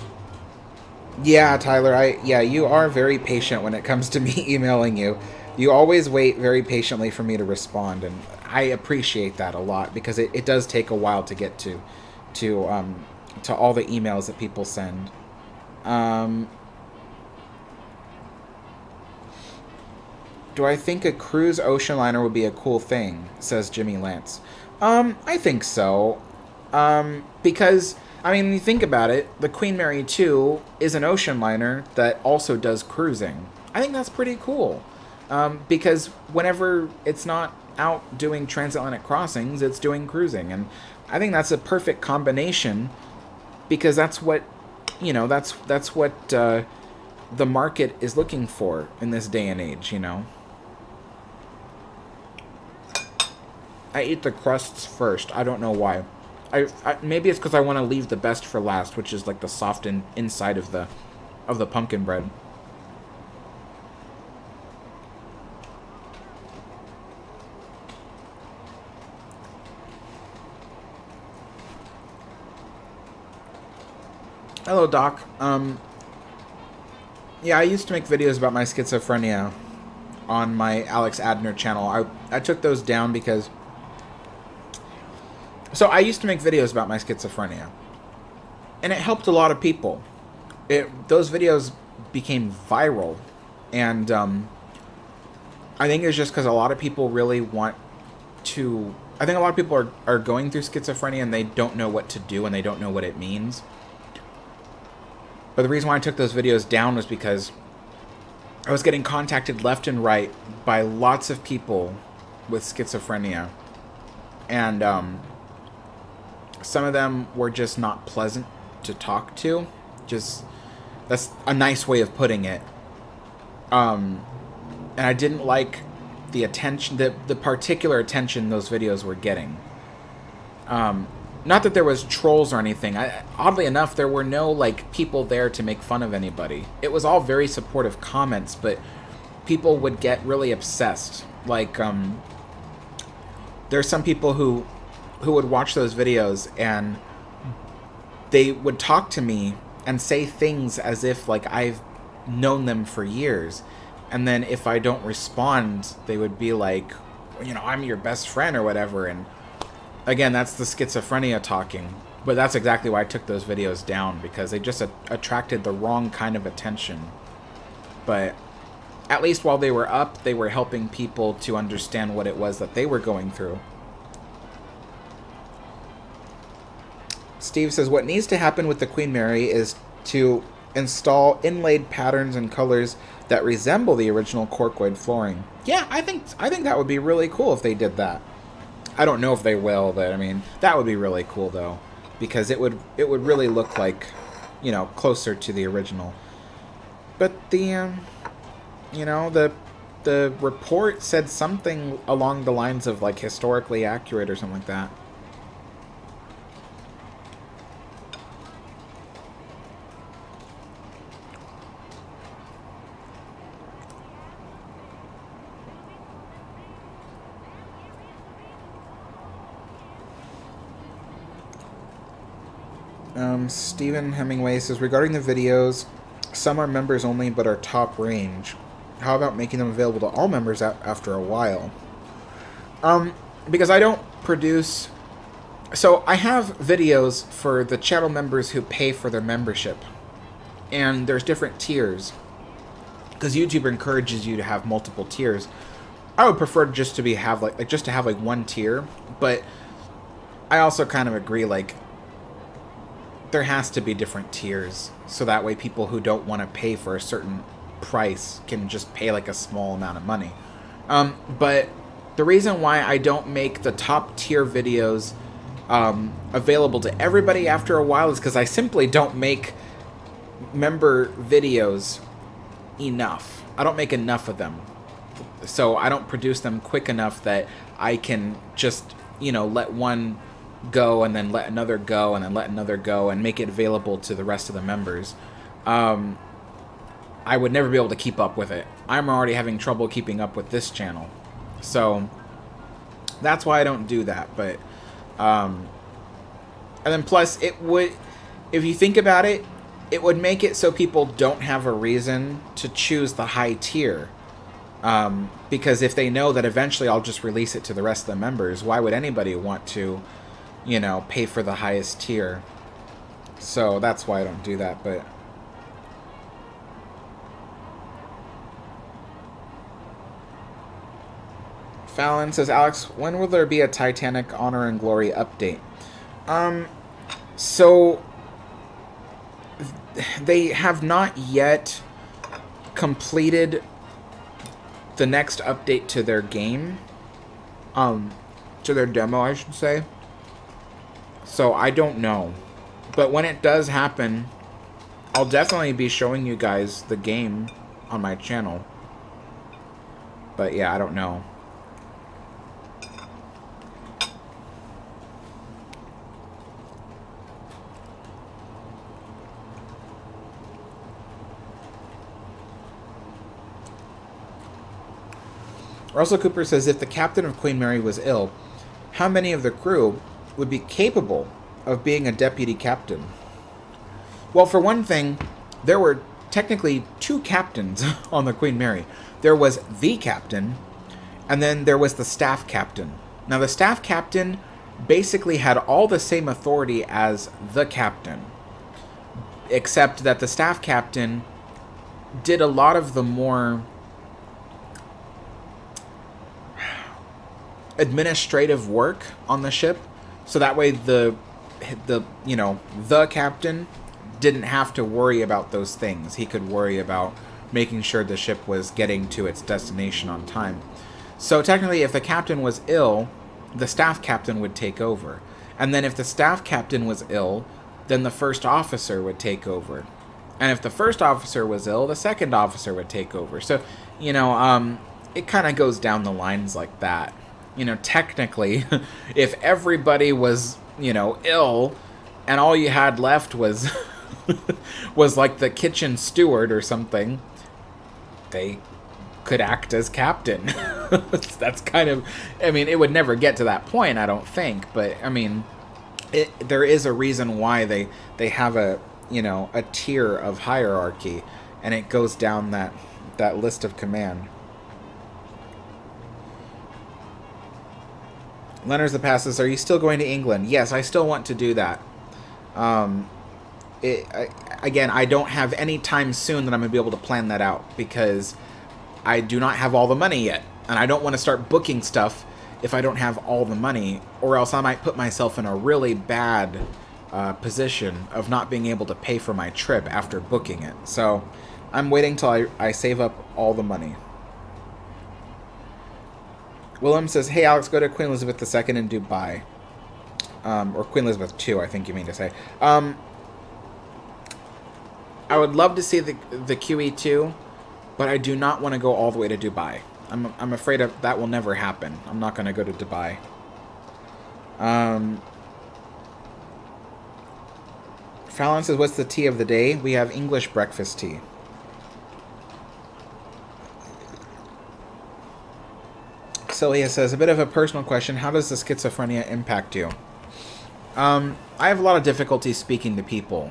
Yeah, Tyler, you are very patient when it comes to me emailing you. You always wait very patiently for me to respond, and I appreciate that a lot, because it does take a while to get to all the emails that people send. Do I think a cruise ocean liner would be a cool thing? Says Jimmy Lance. I think so. Because, I mean, when you think about it, the Queen Mary 2 is an ocean liner that also does cruising. I think that's pretty cool. Because whenever it's not out doing transatlantic crossings, it's doing cruising. And I think that's a perfect combination, because that's what, that's what the market is looking for in this day and age, I eat the crusts first. I don't know why. Maybe it's because I want to leave the best for last, which is like the soft inside of the pumpkin bread. Hello, Doc. Yeah, I used to make videos about my schizophrenia on my Alex Adner channel. I took those down because... So I used to make videos about my schizophrenia, and it helped a lot of people. Those videos became viral, and I think it's just because a lot of people really want to... I think a lot of people are going through schizophrenia, and they don't know what to do, and they don't know what it means. But the reason why I took those videos down was because I was getting contacted left and right by lots of people with schizophrenia, and some of them were just not pleasant to talk to. That's a nice way of putting it. And I didn't like the attention, the particular attention those videos were getting. Not that there was trolls or anything. Oddly enough, there were no people there to make fun of anybody. It was all very supportive comments, but people would get really obsessed. There's some people who would watch those videos, and they would talk to me and say things as if I've known them for years. And then if I don't respond, they would be like, I'm your best friend or whatever. And again, that's the schizophrenia talking. But that's exactly why I took those videos down, because they just attracted the wrong kind of attention. But at least while they were up, they were helping people to understand what it was that they were going through. Steve says, what needs to happen with the Queen Mary is to install inlaid patterns and colors that resemble the original corkwood flooring. Yeah, I think that would be really cool if they did that. I don't know if they will, but I mean, that would be really cool though, because it would really look like, closer to the original. But the report said something along the lines of historically accurate or something like that. Stephen Hemingway says, regarding the videos, some are members only but are top range. How about making them available to all members after a while? Because I don't produce... So I have videos for the channel members who pay for their membership. And there's different tiers, because YouTube encourages you to have multiple tiers. I would prefer just to have one tier, but I also kind of agree, there has to be different tiers, so that way people who don't want to pay for a certain price can just pay a small amount of money. But the reason why I don't make the top tier videos available to everybody after a while is because I simply don't make member videos enough. I don't make enough of them. So I don't produce them quick enough that I can just, let one go and then let another go and then let another go and make it available to the rest of the members. I would never be able to keep up with it. I'm already having trouble keeping up with this channel. So that's why I don't do that. But and then plus it would, if you think about it, it would make it so people don't have a reason to choose the high tier. Because if they know that eventually I'll just release it to the rest of the members, why would anybody want to, pay for the highest tier? So that's why I don't do that. But Fallon says, Alex, when will there be a Titanic Honor and Glory update? So they have not yet completed the next update to their game. To their demo, I should say. So I don't know. But when it does happen, I'll definitely be showing you guys the game on my channel. But yeah, I don't know. Russell Cooper says, if the captain of Queen Mary was ill, how many of the crew would be capable of being a deputy captain? Well, for one thing, there were technically 2 captains on the Queen Mary. There was the captain, and then there was the staff captain. Now, the staff captain basically had all the same authority as the captain, except that the staff captain did a lot of the more administrative work on the ship, so that way the captain didn't have to worry about those things. He could worry about making sure the ship was getting to its destination on time. So technically, if the captain was ill, the staff captain would take over. And then if the staff captain was ill, then the first officer would take over. And if the first officer was ill, the second officer would take over. So, it kind of goes down the lines like that. Technically, if everybody was, ill, and all you had left was was like the kitchen steward or something, they could act as captain. That's kind of, it would never get to that point, I don't think, but there is a reason why they have a tier of hierarchy, and it goes down that list of command. Leonard's the Passes, are you still going to England? Yes, I still want to do that. Again, I don't have any time soon that I'm going to be able to plan that out, because I do not have all the money yet. And I don't want to start booking stuff if I don't have all the money, or else I might put myself in a really bad position of not being able to pay for my trip after booking it. So I'm waiting till I save up all the money. Willem says, hey, Alex, go to Queen Elizabeth II in Dubai. Or Queen Elizabeth II, I think you mean to say. I would love to see the QE2, but I do not want to go all the way to Dubai. I'm afraid that will never happen. I'm not going to go to Dubai. Fallon says, what's the tea of the day? We have English breakfast tea. Celia says, a bit of a personal question. How does the schizophrenia impact you? I have a lot of difficulty speaking to people.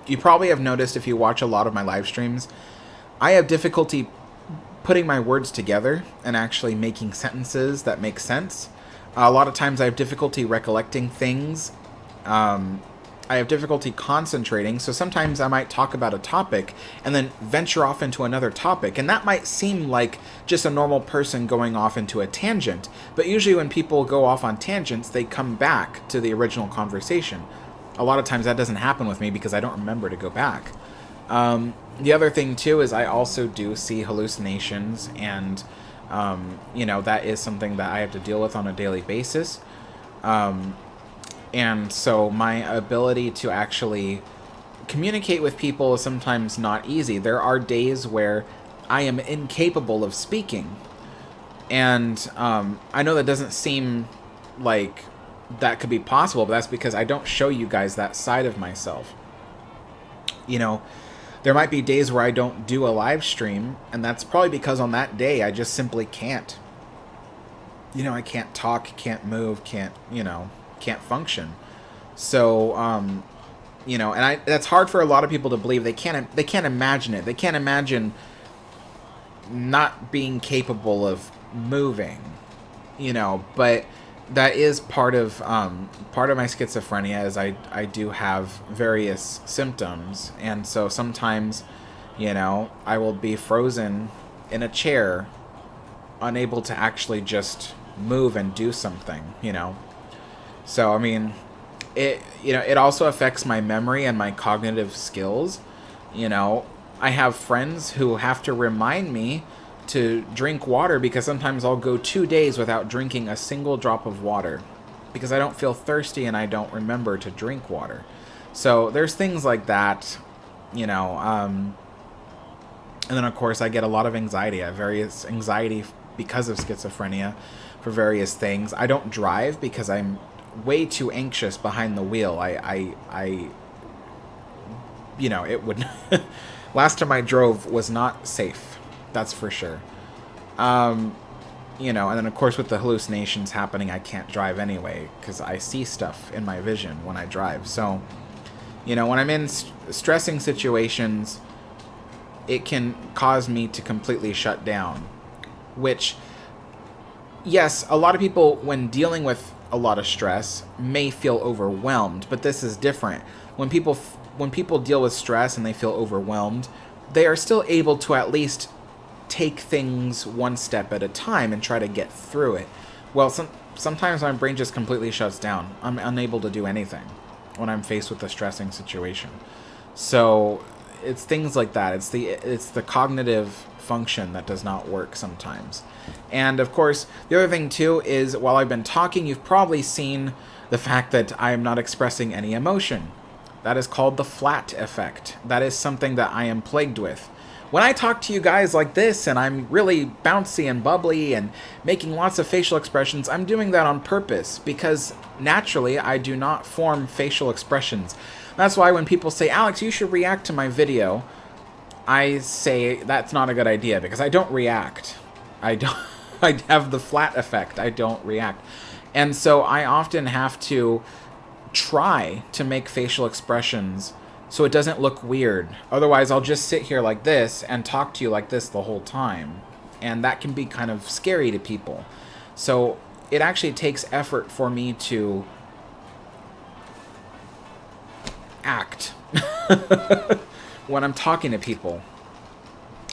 You probably have noticed if you watch a lot of my live streams, I have difficulty putting my words together and actually making sentences that make sense. A lot of times I have difficulty recollecting things. I have difficulty concentrating, so sometimes I might talk about a topic and then venture off into another topic, and that might seem like just a normal person going off into a tangent, but usually when people go off on tangents, they come back to the original conversation. A lot of times that doesn't happen with me because I don't remember to go back. The other thing, too, is I also do see hallucinations, and, that is something that I have to deal with on a daily basis. And so my ability to actually communicate with people is sometimes not easy. There are days where I am incapable of speaking. And I know that doesn't seem like that could be possible, but that's because I don't show you guys that side of myself. You know, there might be days where I don't do a live stream, and that's probably because on that day I just simply can't. You know, I can't talk, can't move, can't function. So, you know, and that's hard for a lot of people to believe. They can't imagine it. They can't imagine not being capable of moving, you know, but that is part of my schizophrenia, is I do have various symptoms, and so sometimes, you know, I will be frozen in a chair, unable to actually just move and do something, you know. So I mean, it also affects my memory and my cognitive skills. You know, I have friends who have to remind me to drink water, because sometimes I'll go 2 days without drinking a single drop of water because I don't feel thirsty and I don't remember to drink water. So there's things like that, you know. And then of course I get a lot of anxiety. I have various anxiety because of schizophrenia for various things. I don't drive because I'm way too anxious behind the wheel. I you know, it would last time I drove was not safe. That's for sure. You know, and then of course with the hallucinations happening, I can't drive anyway because I see stuff in my vision when I drive. So, you know, when I'm in stressing situations, it can cause me to completely shut down. Which, yes, a lot of people, when dealing with a lot of stress, may feel overwhelmed, but this is different. When people deal with stress and they feel overwhelmed, they are still able to at least take things one step at a time and try to get through it. Well, sometimes my brain just completely shuts down. I'm unable to do anything when I'm faced with a stressing situation. So it's things like that. It's the cognitive function that does not work sometimes. And of course, the other thing too is, while I've been talking, you've probably seen the fact that I am not expressing any emotion. That is called the flat effect. That is something that I am plagued with. When I talk to you guys like this and I'm really bouncy and bubbly and making lots of facial expressions, I'm doing that on purpose, because naturally I do not form facial expressions. That's why when people say, Alex, you should react to my video, I say that's not a good idea, because I don't react. I have the flat effect. I don't react. And so I often have to try to make facial expressions so it doesn't look weird. Otherwise, I'll just sit here like this and talk to you like this the whole time. And that can be kind of scary to people. So it actually takes effort for me to act when I'm talking to people.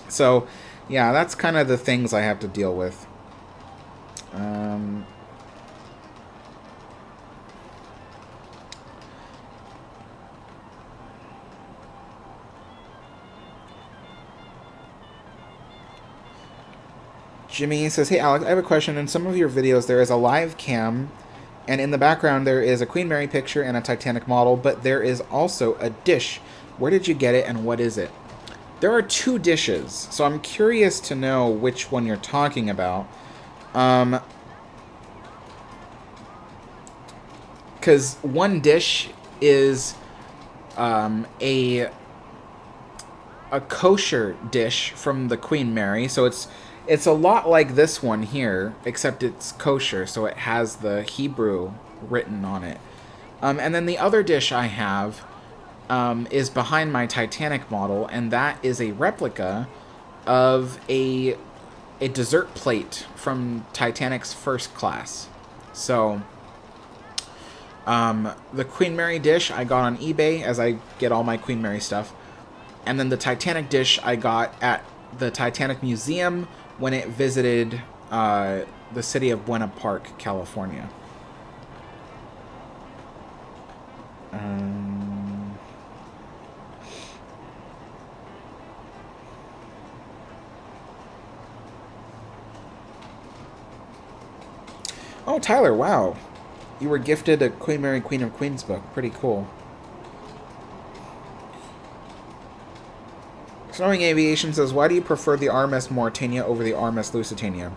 So, yeah, that's kind of the things I have to deal with. Jimmy says, hey Alex, I have a question. In some of your videos there is a live cam, and in the background there is a Queen Mary picture and a Titanic model, but there is also a dish. Where did you get it and what is it? There are 2 dishes, so I'm curious to know which one you're talking about. Because one dish is a kosher dish from the Queen Mary, so it's a lot like this one here, except it's kosher, so it has the Hebrew written on it. And then the other dish I have is behind my Titanic model, and that is a replica of a dessert plate from Titanic's first class. So the Queen Mary dish I got on eBay, as I get all my Queen Mary stuff. And then the Titanic dish I got at the Titanic Museum when it visited the city of Buena Park, California. Oh, Tyler, wow. You were gifted a Queen Mary, Queen of Queens book. Pretty cool. Snowing Aviation says, why do you prefer the RMS Mauretania over the RMS Lusitania?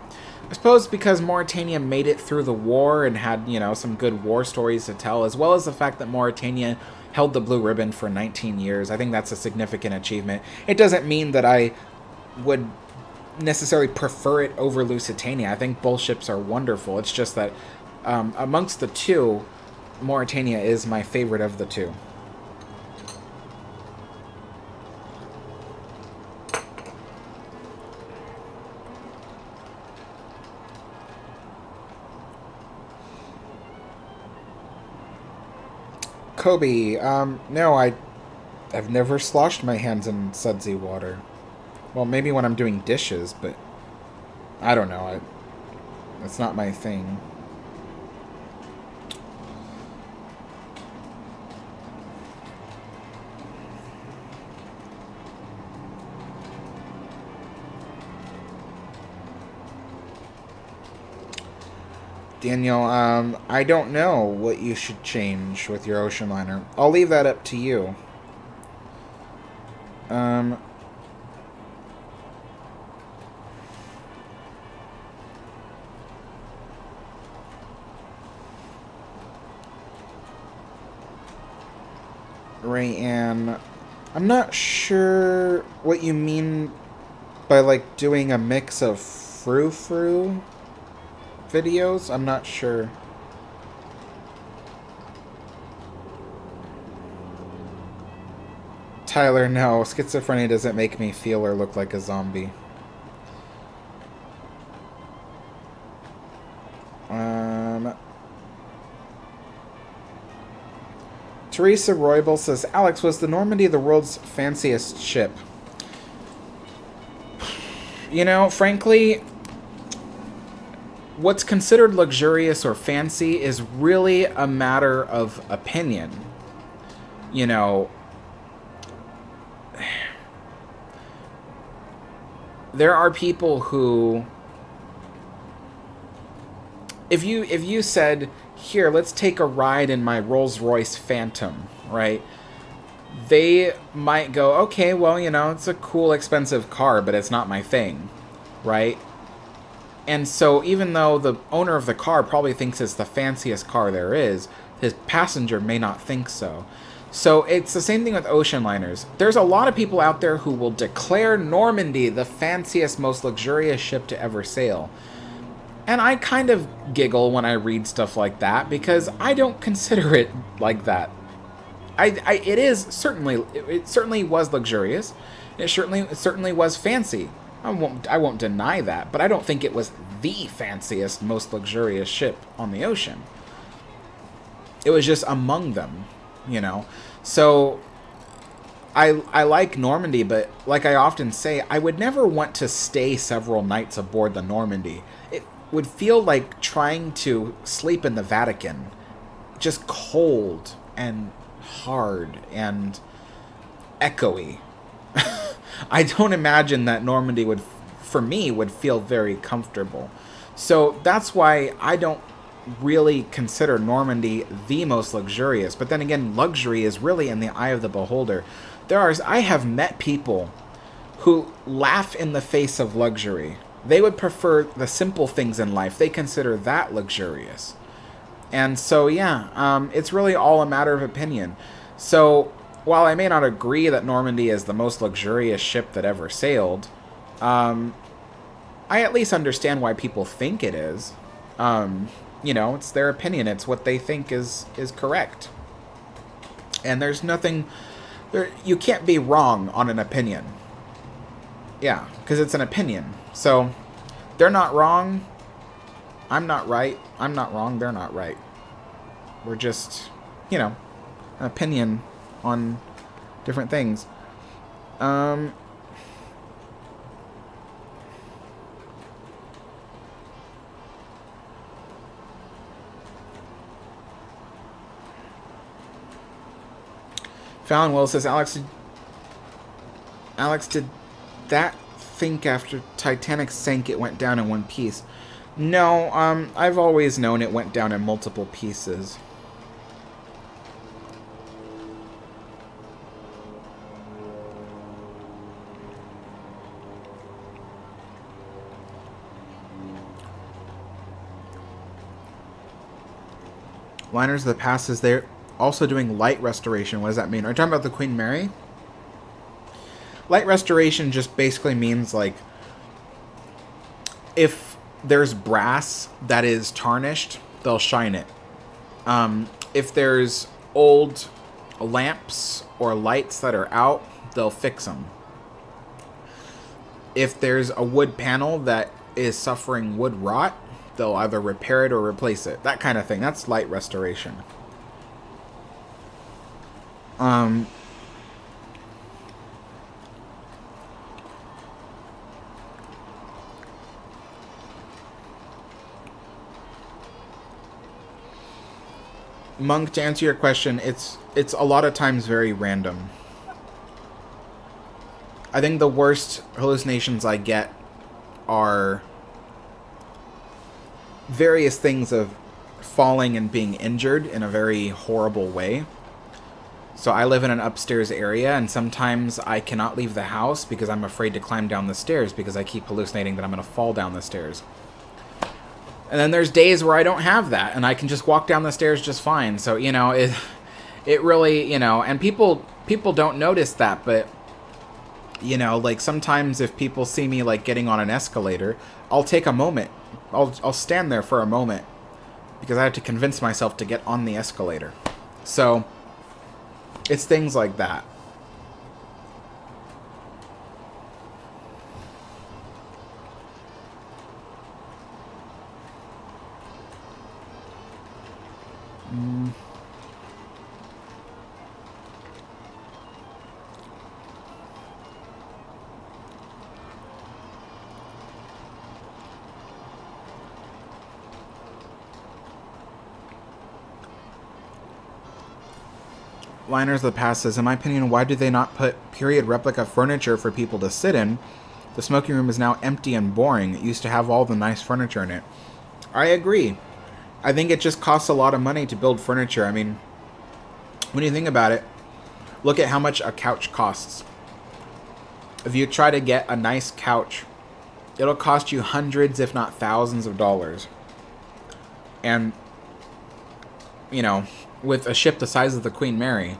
I suppose because Mauretania made it through the war and had, you know, some good war stories to tell, as well as the fact that Mauretania held the blue ribbon for 19 years. I think that's a significant achievement. It doesn't mean that I would necessarily prefer it over Lusitania. I think both ships are wonderful. It's just that amongst the two, Mauretania is my favorite of the two. Kobe, no, I've never sloshed my hands in sudsy water. Well, maybe when I'm doing dishes, but I don't know. It's not my thing. Daniel, I don't know what you should change with your ocean liner. I'll leave that up to you. Rayanne, I'm not sure what you mean by, like, doing a mix of frou-frou videos. I'm not sure. Tyler, no. Schizophrenia doesn't make me feel or look like a zombie. Teresa Roybal says, Alex, was the Normandy the world's fanciest ship? You know, frankly, what's considered luxurious or fancy is really a matter of opinion. You know, there are people who, if you said, here, let's take a ride in my Rolls-Royce Phantom, right? They might go, okay, well, you know, it's a cool, expensive car, but it's not my thing, right? And so even though the owner of the car probably thinks it's the fanciest car there is, his passenger may not think so. So it's the same thing with ocean liners. There's a lot of people out there who will declare Normandy the fanciest, most luxurious ship to ever sail. And I kind of giggle when I read stuff like that because I don't consider it like that. It certainly was luxurious. It certainly was fancy. I won't deny that, but I don't think it was the fanciest, most luxurious ship on the ocean. It was just among them, you know. So I like Normandy, but like I often say, I would never want to stay several nights aboard the Normandy. It would feel like trying to sleep in the Vatican. Just cold and hard and echoey. I don't imagine that Normandy would feel very comfortable. So that's why I don't really consider Normandy the most luxurious. But then again, luxury is really in the eye of the beholder. I have met people who laugh in the face of luxury. They would prefer the simple things in life. They consider that luxurious. And so, yeah, it's really all a matter of opinion. So, while I may not agree that Normandy is the most luxurious ship that ever sailed, I at least understand why people think it is. You know, it's their opinion. It's what they think is correct. And there's nothing... you can't be wrong on an opinion. Yeah, because it's an opinion. So, they're not wrong. I'm not right. I'm not wrong. They're not right. We're just, you know, an opinion on different things. Fallon Will says, Alex, did that think after Titanic sank it went down in one piece? No, I've always known it went down in multiple pieces. Liners of the Past is they're also doing light restoration. What does that mean? Are you talking about the Queen Mary? Light restoration just basically means, like, if there's brass that is tarnished, they'll shine it. If there's old lamps or lights that are out, they'll fix them. If there's a wood panel that is suffering wood rot, they'll either repair it or replace it. That kind of thing. That's light restoration. Monk, to answer your question, it's a lot of times very random. I think the worst hallucinations I get are various things of falling and being injured in a very horrible way. So I live in an upstairs area, and sometimes I cannot leave the house because I'm afraid to climb down the stairs because I keep hallucinating that I'm going to fall down the stairs. And then there's days where I don't have that, and I can just walk down the stairs just fine. So, you know, it really, you know, and people don't notice that, but, you know, like, sometimes if people see me, like, getting on an escalator, I'll take a moment. I'll stand there for a moment because I have to convince myself to get on the escalator. So it's things like that. Liners of the Past says, in my opinion, why do they not put period replica furniture for people to sit in? The smoking room is now empty and boring. It used to have all the nice furniture in it. I agree. I think it just costs a lot of money to build furniture. I mean, when you think about it, look at how much a couch costs. If you try to get a nice couch, it'll cost you hundreds, if not thousands of dollars. And, you know, with a ship the size of the Queen Mary,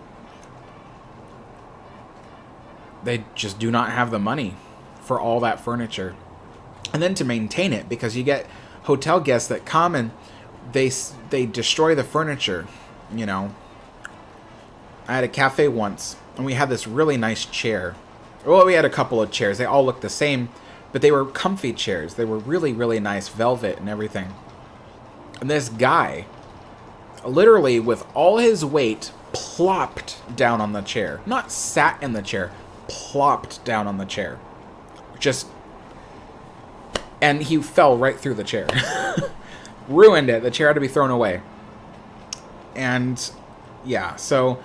they just do not have the money for all that furniture. And then to maintain it, because you get hotel guests that come and they destroy the furniture, you know. I had a cafe once, and we had this really nice chair. Well, we had a couple of chairs. They all looked the same, but they were comfy chairs. They were really, really nice, velvet and everything. And this guy, literally with all his weight, plopped down on the chair. Not sat in the chair, plopped down on the chair. And he fell right through the chair. Ruined it. The chair had to be thrown away. And, yeah, so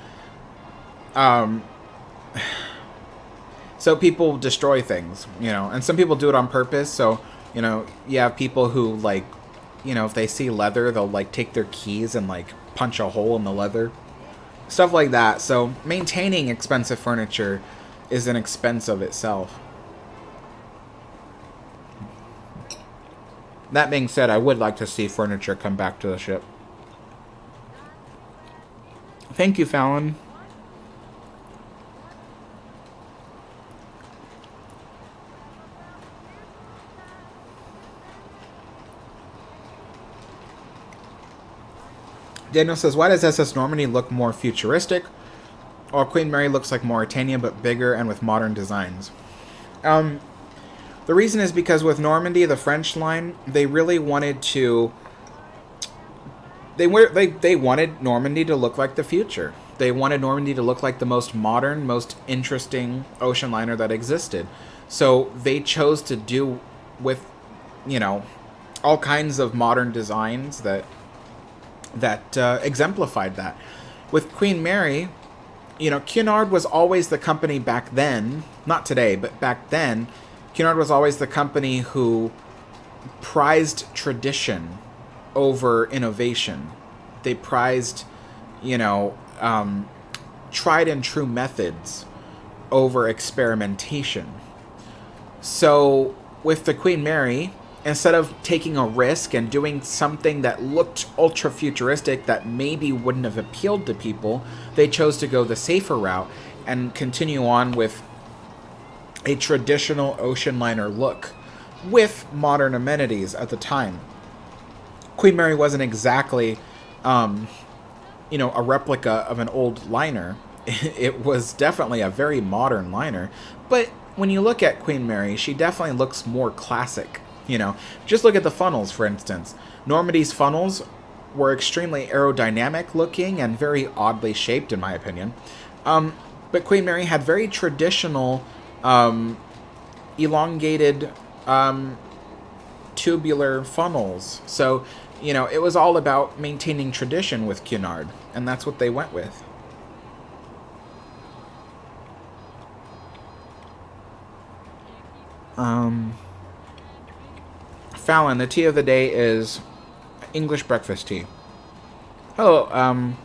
people destroy things, you know, and some people do it on purpose. So, you know, you have people who, like, you know, if they see leather, they'll, like, take their keys and, like, punch a hole in the leather. Stuff like that. So maintaining expensive furniture is an expense of itself. That being said, I would like to see furniture come back to the ship. Thank you, Fallon. Daniel says, why does SS Normandy look more futuristic? While Queen Mary looks like Mauretania, but bigger and with modern designs. The reason is because with Normandy, the French line, they really wanted to... They wanted Normandy to look like the future. They wanted Normandy to look like the most modern, most interesting ocean liner that existed. So they chose to do with, you know, all kinds of modern designs that exemplified that. With Queen Mary, you know, Cunard was always the company back then, not today, but back then, Cunard was always the company who prized tradition over innovation. They prized, you know, tried and true methods over experimentation. So with the Queen Mary, instead of taking a risk and doing something that looked ultra futuristic that maybe wouldn't have appealed to people, they chose to go the safer route and continue on with a traditional ocean liner look with modern amenities at the time. Queen Mary wasn't exactly, a replica of an old liner. It was definitely a very modern liner. But when you look at Queen Mary, she definitely looks more classic. Just look at the funnels, for instance. Normandy's funnels were extremely aerodynamic looking and very oddly shaped, in my opinion. But Queen Mary had very traditional, elongated, tubular funnels. So, it was all about maintaining tradition with Cunard, and that's what they went with. Fallon, the tea of the day is English breakfast tea. Hello,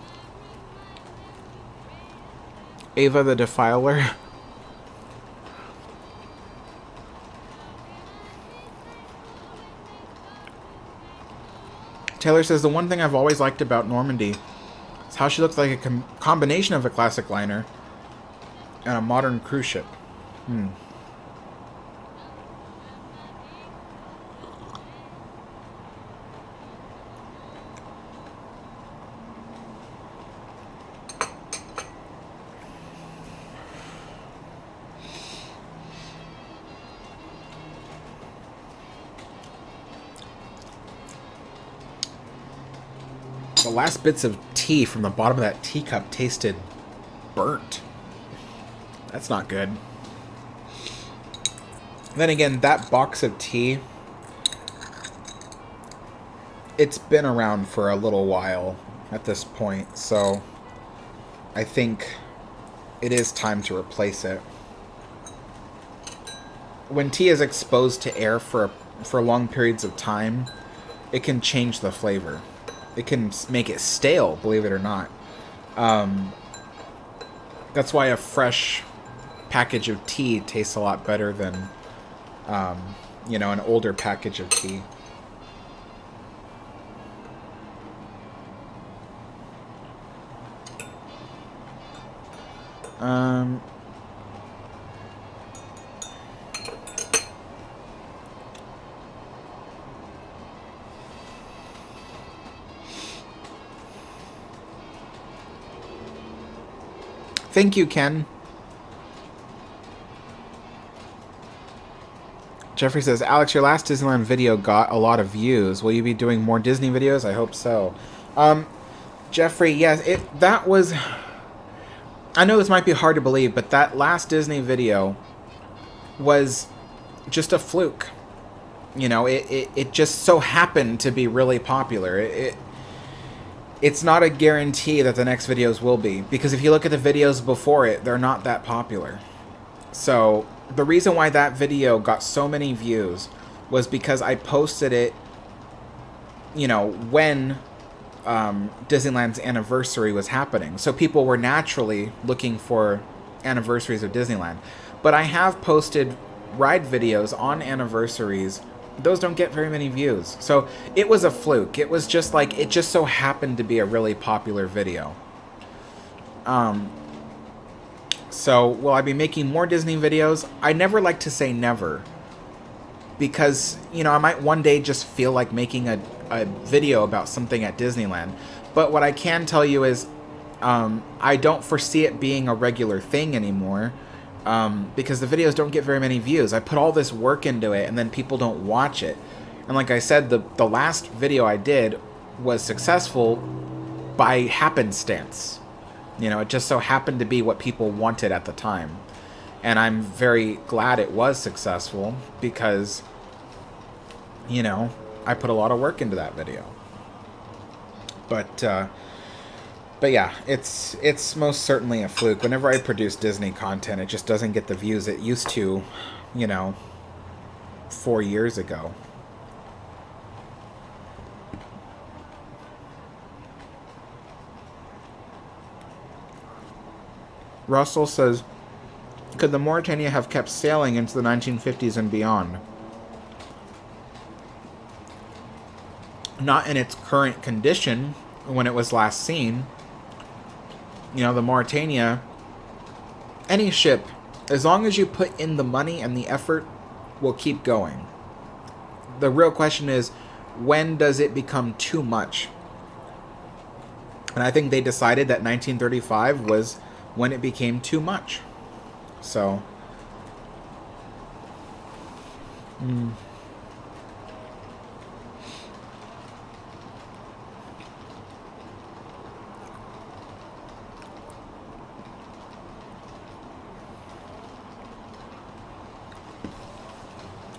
Ava the Defiler. Taylor says, the one thing I've always liked about Normandy is how she looks like a combination of a classic liner and a modern cruise ship. The last bits of tea from the bottom of that teacup tasted burnt. That's not good. Then again, that box of tea, it's been around for a little while at this point, so I think it is time to replace it. When tea is exposed to air for long periods of time, it can change the flavor. It can make it stale, believe it or not. That's why a fresh package of tea tastes a lot better than, an older package of tea. Thank you, Ken. Jeffrey says, Alex, your last Disneyland video got a lot of views. Will you be doing more Disney videos? I hope so. Jeffrey, yes, that was... I know this might be hard to believe, but that last Disney video was just a fluke. It just so happened to be really popular. It's not a guarantee that the next videos will be, because if you look at the videos before it, they're not that popular. So the reason why that video got so many views was because I posted it, when Disneyland's anniversary was happening. So people were naturally looking for anniversaries of Disneyland. But I have posted ride videos on anniversaries. Those don't get very many views. So it was a fluke. It was just like, it just so happened to be a really popular video. So will I be making more Disney videos? I never like to say never. Because, I might one day just feel like making a video about something at Disneyland. But what I can tell you is, I don't foresee it being a regular thing anymore. Because the videos don't get very many views. I put all this work into it, and then people don't watch it. And like I said, the last video I did was successful by happenstance. It just so happened to be what people wanted at the time. And I'm very glad it was successful, because, I put a lot of work into that video. But yeah, it's most certainly a fluke. Whenever I produce Disney content, it just doesn't get the views it used to, 4 years ago. Russell says, could the Mauretania have kept sailing into the 1950s and beyond? not in its current condition when it was last seen. You know, the Mauretania, any ship, as long as you put in the money and the effort, will keep going. The real question is, when does it become too much? And I think they decided that 1935 was when it became too much. So,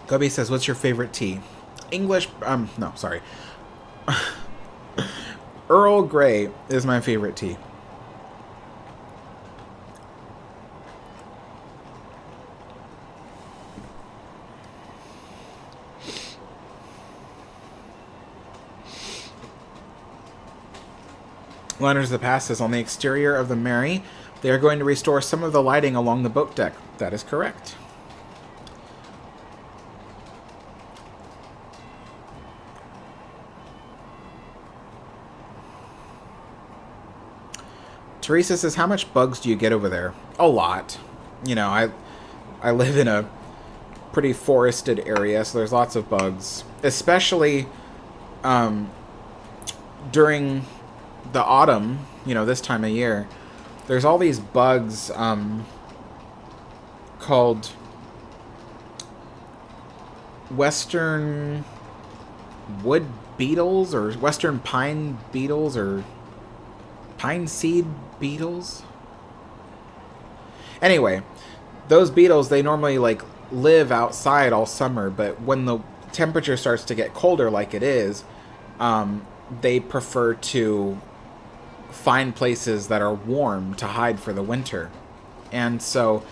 Gubby says, what's your favorite tea? English, no, sorry. Earl Grey is my favorite tea. Letters of the Past says, on the exterior of the Mary, they are going to restore some of the lighting along the boat deck. That is correct. Teresa says, how much bugs do you get over there? A lot. You know, I live in a pretty forested area, so there's lots of bugs. Especially during the autumn, you know, this time of year. There's all these bugs called Western wood beetles or Western pine beetles or pine seed beetles. Anyway, those beetles, they normally like live outside all summer, but when the temperature starts to get colder like it is, they prefer to find places that are warm to hide for the winter. And so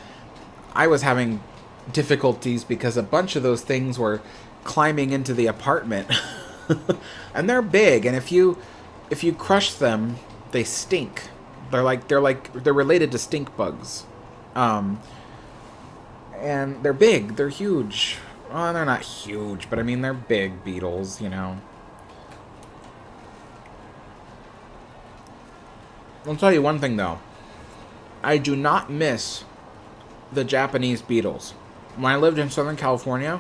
I was having difficulties because a bunch of those things were climbing into the apartment. And they're big, and if you crush them, they stink. They're related to stink bugs. And they're big, they're huge. Well, they're not huge, but I mean, they're big beetles, you know. I'll tell you one thing, though. I do not miss the Japanese beetles. When I lived in Southern California,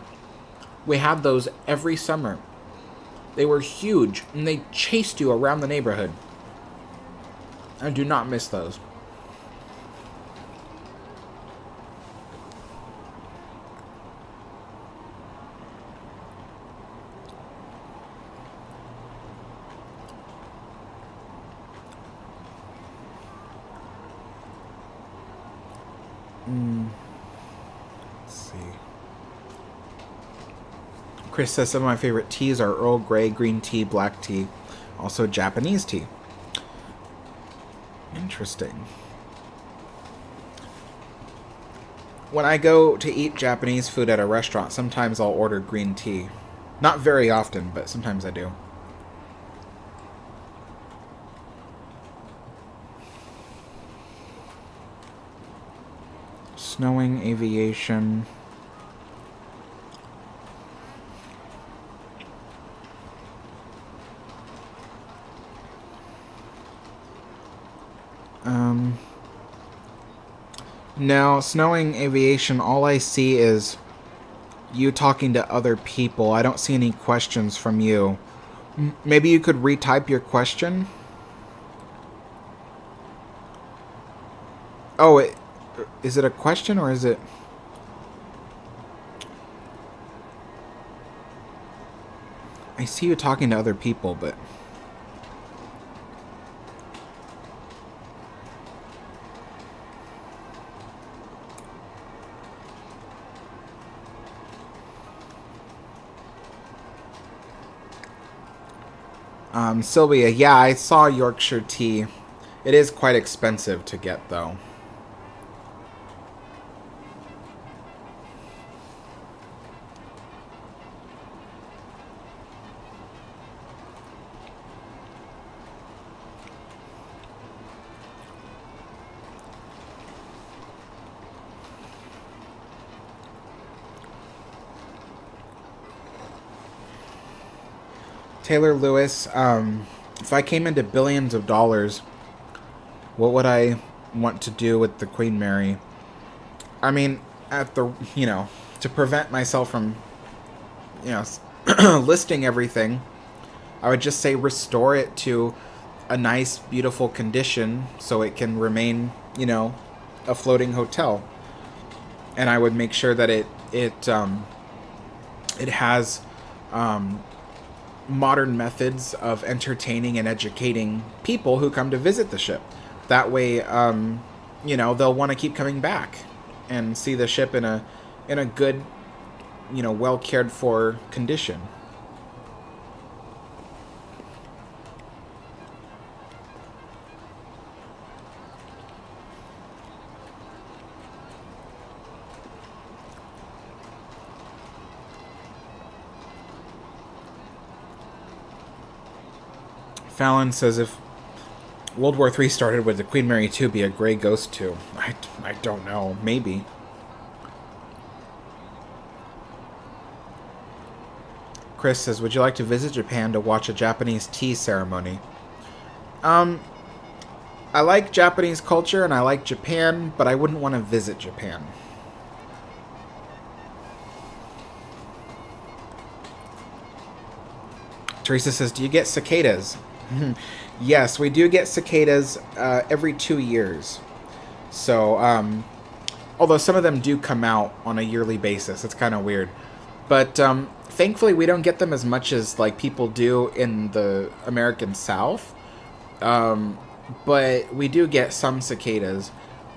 we had those every summer. They were huge, and they chased you around the neighborhood. I do not miss those. Let's see. Chris says some of my favorite teas are Earl Grey, green tea, black tea, also Japanese tea. Interesting. When I go to eat Japanese food at a restaurant, sometimes I'll order green tea. Not very often, but sometimes I do. Snowing, aviation. No, snowing, aviation, all I see is you talking to other people. I don't see any questions from you. Maybe you could retype your question? Oh, is it a question or is it... I see you talking to other people, but... Sylvia, yeah, I saw Yorkshire tea. It is quite expensive to get, though. Taylor Lewis, if I came into billions of dollars, what would I want to do with the Queen Mary? I mean, to prevent myself from, listing everything, I would just say restore it to a nice, beautiful condition so it can remain, a floating hotel. And I would make sure that it has modern methods of entertaining and educating people who come to visit the ship. That way, they'll want to keep coming back and see the ship in a good, well cared for condition. Fallon says if World War III started, would the Queen Mary 2 be a gray ghost 2? I don't know. Maybe. Chris says, would you like to visit Japan to watch a Japanese tea ceremony? I like Japanese culture and I like Japan, but I wouldn't want to visit Japan. Teresa says, do you get cicadas? Yes, we do get cicadas every 2 years. So, although some of them do come out on a yearly basis. It's kind of weird. But thankfully, we don't get them as much as like people do in the American South. But we do get some cicadas.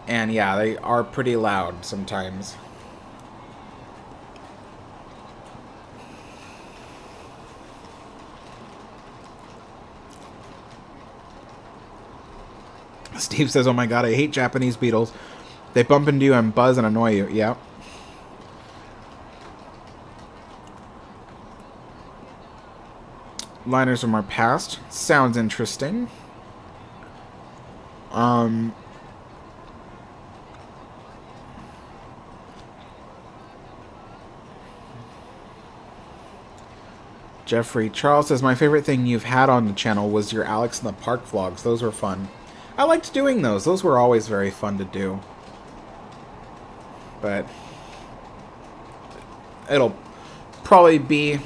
And yeah, they are pretty loud sometimes. Steve says, oh my god, I hate Japanese beetles. They bump into you and buzz and annoy you. Yeah. Liners from our past. Sounds interesting. Jeffrey Charles says, my favorite thing you've had on the channel was your Alex in the Park vlogs. Those were fun. I liked doing those. Those were always very fun to do. But it'll probably be,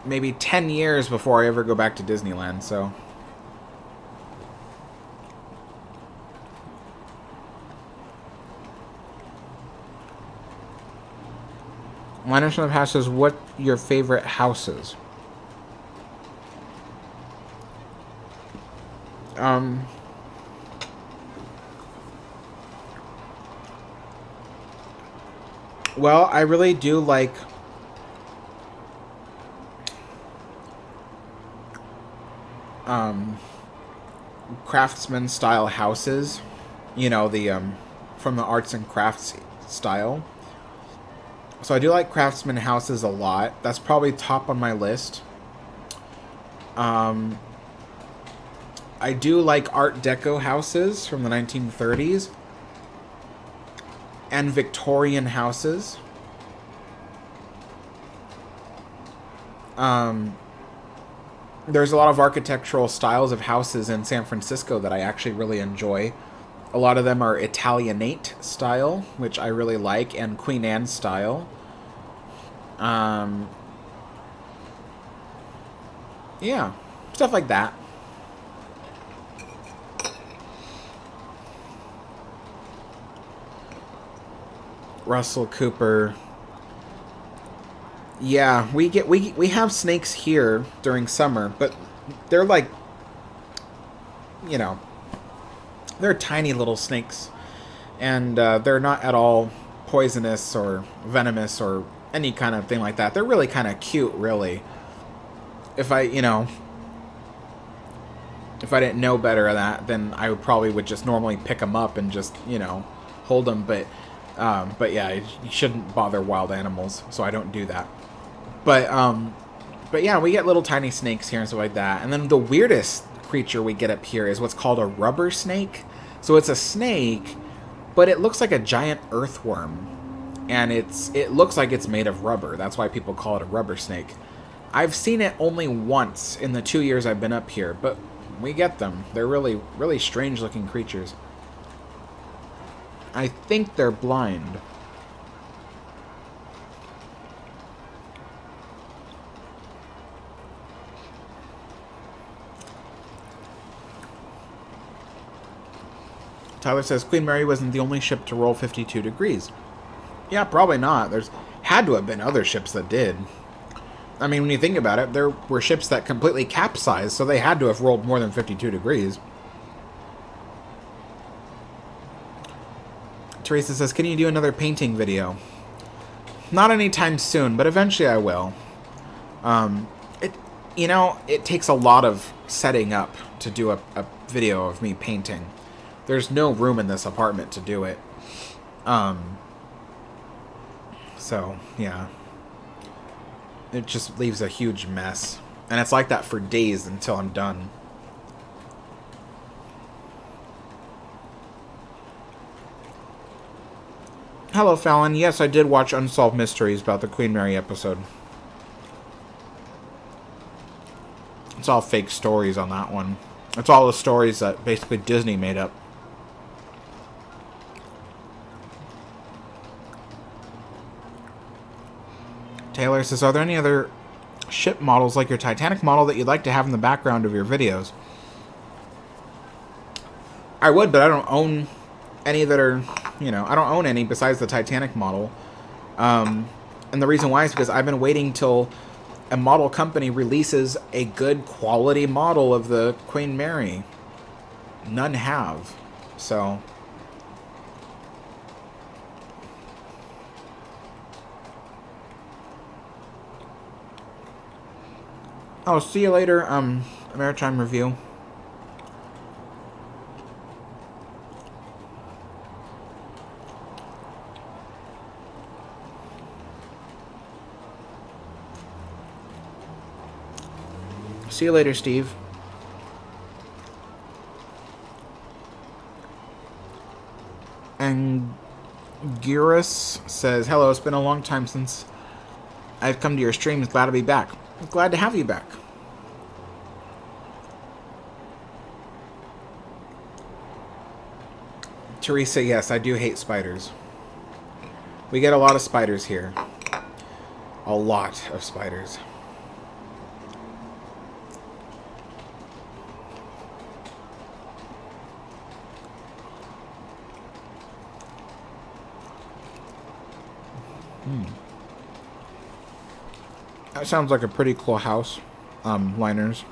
maybe 10 years before I ever go back to Disneyland, so. Linus from the Past says, what your favorite houses? Well, I really do like craftsman style houses, the from the arts and crafts style. So I do like craftsman houses a lot. That's probably top on my list. I do like Art Deco houses from the 1930s. And Victorian houses. There's a lot of architectural styles of houses in San Francisco that I actually really enjoy. A lot of them are Italianate style, which I really like, and Queen Anne style. Yeah, stuff like that. Russell Cooper. Yeah, we have snakes here during summer, but they're like, they're tiny little snakes, and they're not at all poisonous or venomous or any kind of thing like that. They're really kind of cute, really. If I didn't know better than that, then I would just normally pick them up and just, hold them, but yeah, you shouldn't bother wild animals, so I don't do that. But yeah, we get little tiny snakes here and stuff like that. And then the weirdest creature we get up here is what's called a rubber snake. So it's a snake, but it looks like a giant earthworm. and it looks like it's made of rubber. That's why people call it a rubber snake. I've seen it only once in the 2 years I've been up here, but we get them. They're really, really strange-looking creatures. I think they're blind. Tyler says, Queen Mary wasn't the only ship to roll 52 degrees. Yeah, probably not. There's had to have been other ships that did. I mean, when you think about it, there were ships that completely capsized, so they had to have rolled more than 52 degrees. Teresa says, can you do another painting video? Not anytime soon, but eventually I will. It takes a lot of setting up to do a video of me painting. There's no room in this apartment to do it. So, yeah. It just leaves a huge mess. And it's like that for days until I'm done. Hello, Fallon. Yes, I did watch Unsolved Mysteries about the Queen Mary episode. It's all fake stories on that one. It's all the stories that basically Disney made up. Taylor says, are there any other ship models like your Titanic model that you'd like to have in the background of your videos? I would, but I don't own any that are, I don't own any besides the Titanic model. And the reason why is because I've been waiting till a model company releases a good quality model of the Queen Mary. None have. So... Oh, see you later, Maritime Review. See you later, Steve. And Gyrus says, hello, it's been a long time since I've come to your streams. Glad to be back. Glad to have you back. Teresa, yes, I do hate spiders. We get a lot of spiders here. A lot of spiders. That sounds like a pretty cool house. Liners.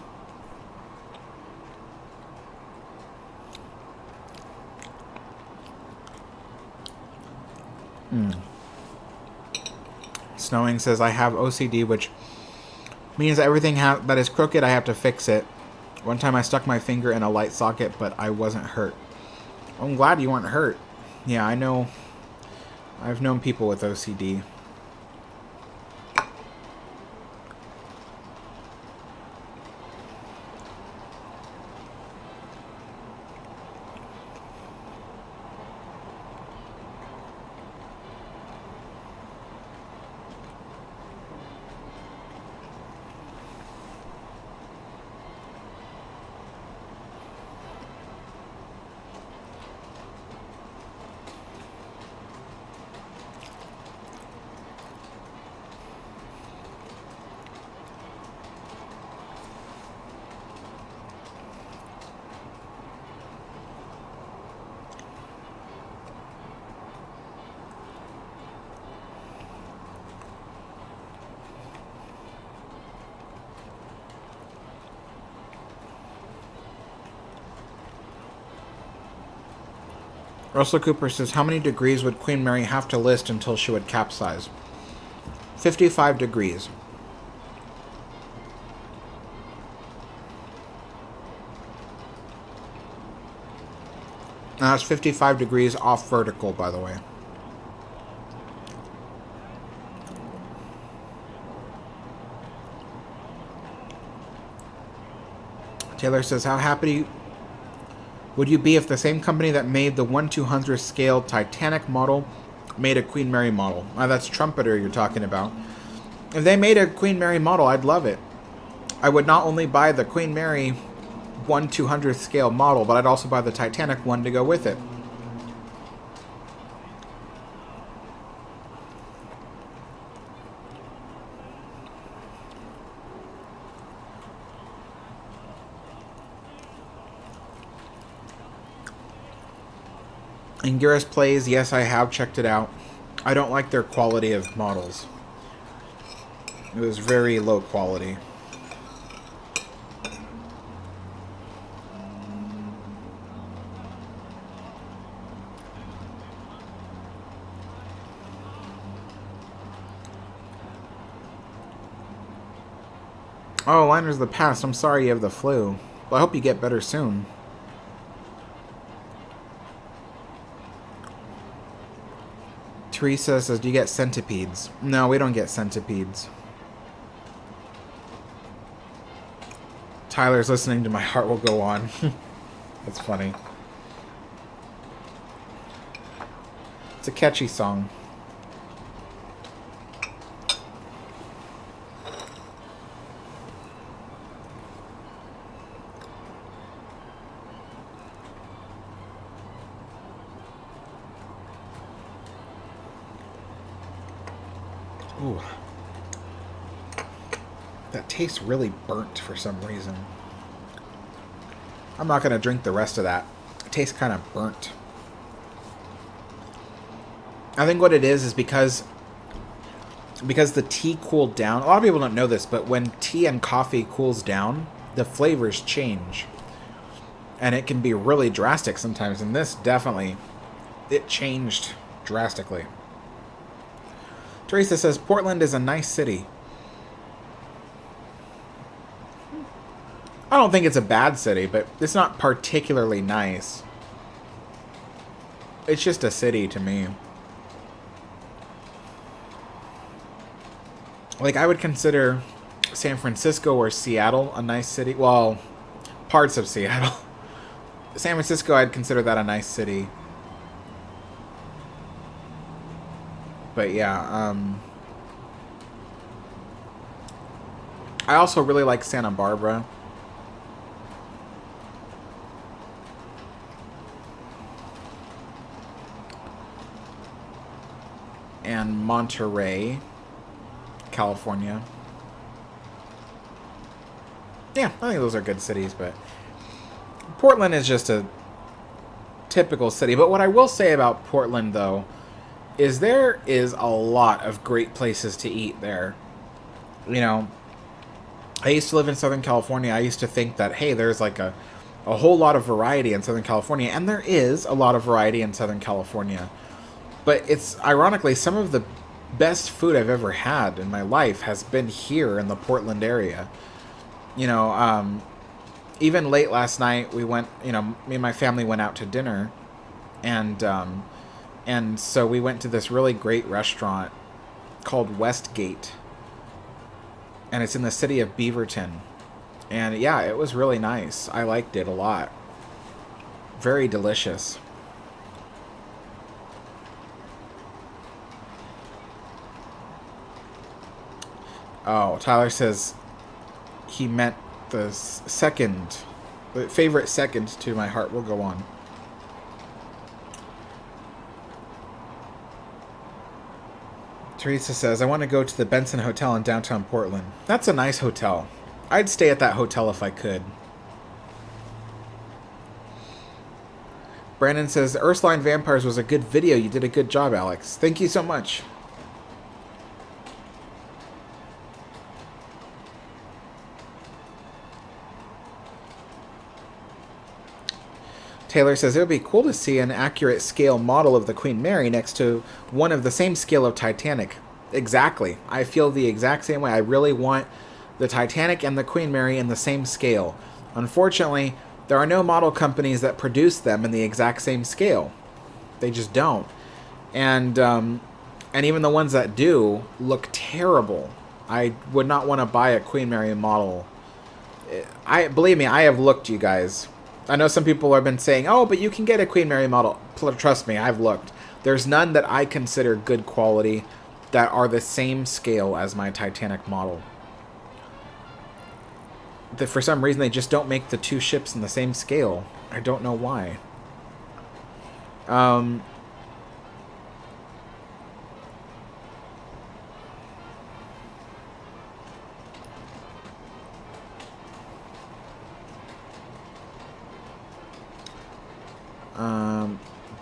Snowing says, I have OCD, which means everything that is crooked, I have to fix it. One time I stuck my finger in a light socket, but I wasn't hurt. I'm glad you weren't hurt. Yeah, I know. I've known people with OCD. Russell Cooper says, how many degrees would Queen Mary have to list until she would capsize? 55 degrees. Now that's 55 degrees off vertical, by the way. Taylor says, how happy would you be if the same company that made the 1/200th scale Titanic model made a Queen Mary model. That's Trumpeter you're talking about. If they made a Queen Mary model, I'd love it. I would not only buy the Queen Mary 1/200th scale model, but I'd also buy the Titanic one to go with it. Anguirus Plays, yes, I have checked it out. I don't like their quality of models. It was very low quality. Oh, Liner's the past. I'm sorry you have the flu. Well, I hope you get better soon. Teresa says, do you get centipedes? No, we don't get centipedes. Tyler's listening to My Heart Will Go On. That's funny. It's a catchy song. Ooh. That tastes really burnt for some reason. I'm not going to drink the rest of that. It tastes kind of burnt. I think what it is because the tea cooled down. A lot of people don't know this, but when tea and coffee cools down, the flavors change. And it can be really drastic sometimes. And this definitely, it changed drastically. Teresa says, Portland is a nice city. I don't think it's a bad city, but it's not particularly nice. It's just a city to me. Like, I would consider San Francisco or Seattle a nice city. Well, parts of Seattle. San Francisco, I'd consider that a nice city. But yeah, I also really like Santa Barbara. And Monterey, California. Yeah, I think those are good cities, but Portland is just a typical city. But what I will say about Portland, though, is there is a lot of great places to eat there. You know, I used to live in Southern California. I used to think that, hey, there's like a whole lot of variety in Southern California. And there is a lot of variety in Southern California. But it's, ironically, some of the best food I've ever had in my life has been here in the Portland area. You know, even late last night, we went, you know, me and my family went out to dinner. And so we went to this really great restaurant called Westgate. And it's in the city of Beaverton. And yeah, it was really nice. I liked it a lot. Very delicious. Oh, Tyler says he meant the favorite second to My Heart Will Go On. Teresa says, I want to go to the Benson Hotel in downtown Portland. That's a nice hotel. I'd stay at that hotel if I could. Brandon says, Ursuline Vampires was a good video. You did a good job, Alex. Thank you so much. Taylor says, it would be cool to see an accurate scale model of the Queen Mary next to one of the same scale of Titanic. Exactly. I feel the exact same way. I really want the Titanic and the Queen Mary in the same scale. Unfortunately, there are no model companies that produce them in the exact same scale. They just don't. And even the ones that do look terrible. I would not want to buy a Queen Mary model. Believe me, I have looked, you guys. I know some people have been saying, oh, but you can get a Queen Mary model. Trust me, I've looked. There's none that I consider good quality that are the same scale as my Titanic model. For some reason, they just don't make the two ships in the same scale. I don't know why.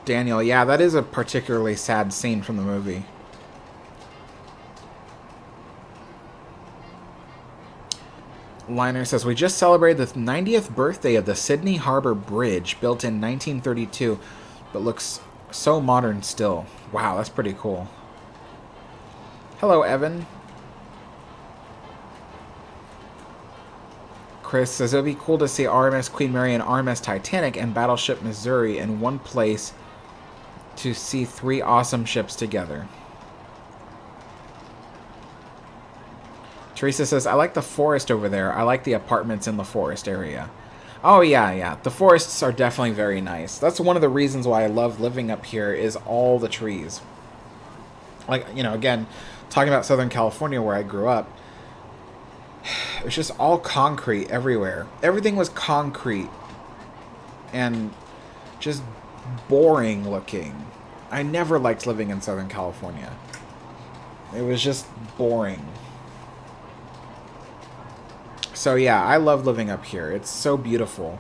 Daniel, yeah, that is a particularly sad scene from the movie. Liner says, we just celebrated the 90th birthday of the Sydney Harbour Bridge, built in 1932, but looks so modern still. Wow, that's pretty cool. Hello, Evan. Chris says, it would be cool to see RMS Queen Mary and RMS Titanic and Battleship Missouri in one place to see 3 awesome ships together. Teresa says, I like the forest over there. I like the apartments in the forest area. Oh, yeah. The forests are definitely very nice. That's one of the reasons why I love living up here is all the trees. Like, you know, again, talking about Southern California where I grew up, it was just all concrete everywhere. Everything was concrete and just boring looking. I never liked living in Southern California. It was just boring. So yeah, I love living up here. It's so beautiful.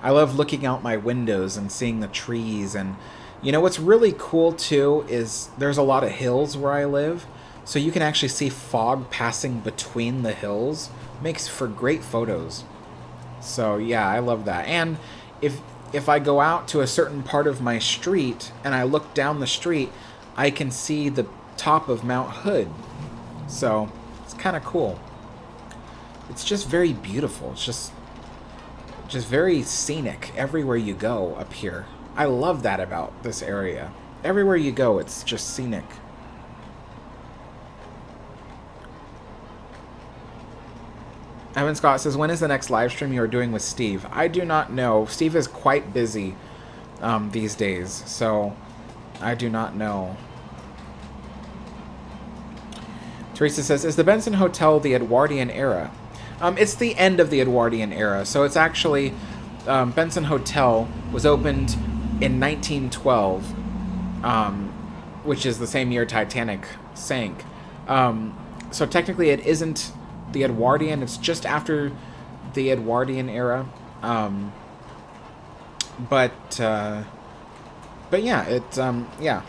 I love looking out my windows and seeing the trees. And you know what's really cool too is there's a lot of hills where I live. So you can actually see fog passing between the hills. Makes for great photos. So yeah, I love that. And if I go out to a certain part of my street and I look down the street, I can see the top of Mount Hood. So it's kind of cool. It's just very beautiful. It's just very scenic everywhere you go up here. I love that about this area. Everywhere you go, it's just scenic. Evan Scott says, when is the next live stream you are doing with Steve? I do not know. Steve is quite busy these days, so I do not know. Teresa says, is the Benson Hotel the Edwardian era? It's the end of the Edwardian era, so it's actually... Benson Hotel was opened in 1912, which is the same year Titanic sank. So technically it isn't the Edwardian, it's just after the Edwardian era. But yeah,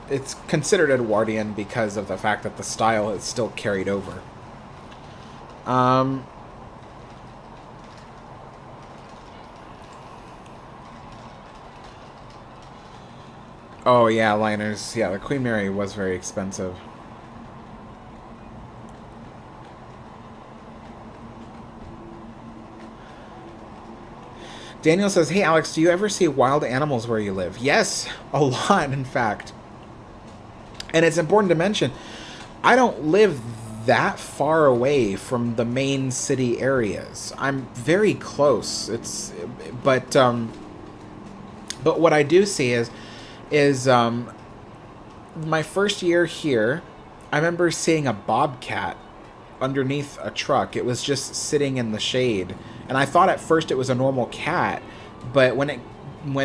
it's considered Edwardian because of the fact that the style is still carried over. Oh yeah, liners. Yeah, the Queen Mary was very expensive. Daniel says, hey Alex, do you ever see wild animals where you live? Yes, a lot, in fact. And it's important to mention, I don't live that far away from the main city areas. I'm very close. But what I do see is my first year here, I remember seeing a bobcat underneath a truck. It was just sitting in the shade. And I thought at first it was a normal cat, but when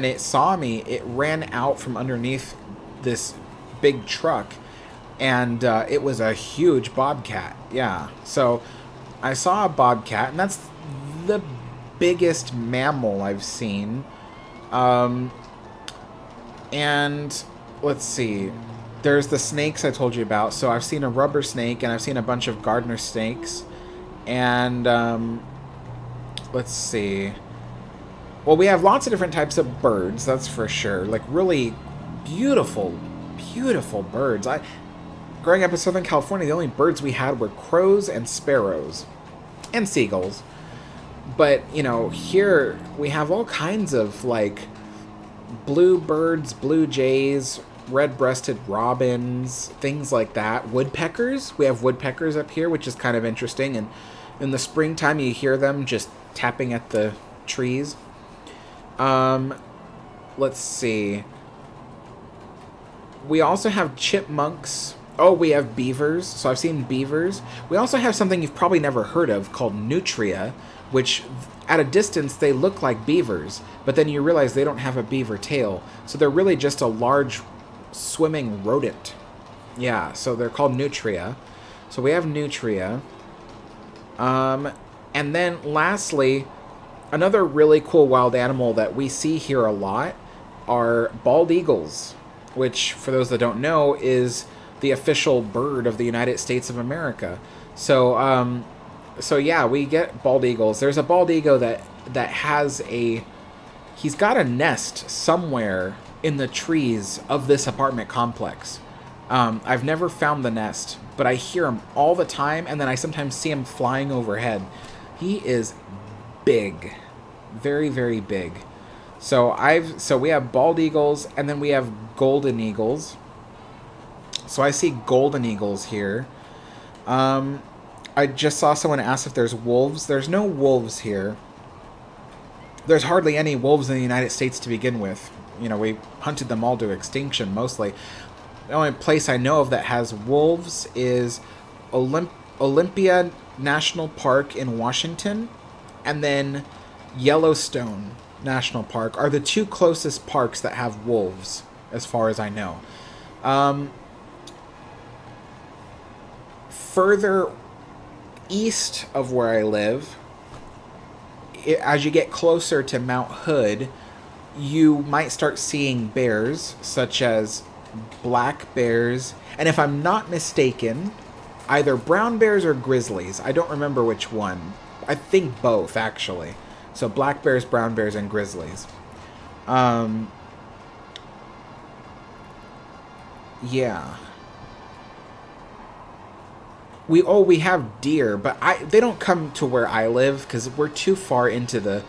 it saw me, it ran out from underneath this big truck, and it was a huge bobcat. Yeah, so I saw a bobcat, and that's the biggest mammal I've seen. And let's see, there's the snakes I told you about. So I've seen a rubber snake, and I've seen a bunch of gardener snakes, and let's see. Well, we have lots of different types of birds, that's for sure. Like really beautiful, beautiful birds. Growing up in Southern California, the only birds we had were crows and sparrows and seagulls. But, you know, here we have all kinds of like blue birds, blue jays, red-breasted robins, things like that. Woodpeckers. We have woodpeckers up here, which is kind of interesting. And in the springtime, you hear them just tapping at the trees. Let's see. We also have chipmunks. Oh, we have beavers. So I've seen beavers. We also have something you've probably never heard of called nutria, which at a distance they look like beavers, but then you realize they don't have a beaver tail. So they're really just a large swimming rodent. Yeah, so they're called nutria. So we have nutria. And then lastly, another really cool wild animal that we see here a lot are bald eagles, which, for those that don't know, is the official bird of the United States of America. So, so yeah, we get bald eagles. There's a bald eagle that has he's got a nest somewhere in the trees of this apartment complex. I've never found the nest, but I hear him all the time, and then I sometimes see him flying overhead. He is big, very, very big. So we have bald eagles, and then we have golden eagles. So I see golden eagles here. I just saw someone ask if there's wolves. There's no wolves here. There's hardly any wolves in the United States to begin with. You know, we hunted them all to extinction, mostly. The only place I know of that has wolves is Olympia National Park in Washington, and then Yellowstone National Park are the two closest parks that have wolves, as far as I know. Further east of where I live, as you get closer to Mount Hood, you might start seeing bears, such as black bears, and if I'm not mistaken, either brown bears or grizzlies. I don't remember which one. I think both, actually. So black bears, brown bears, and grizzlies. Yeah. We have deer, but they don't come to where I live because we're too far into the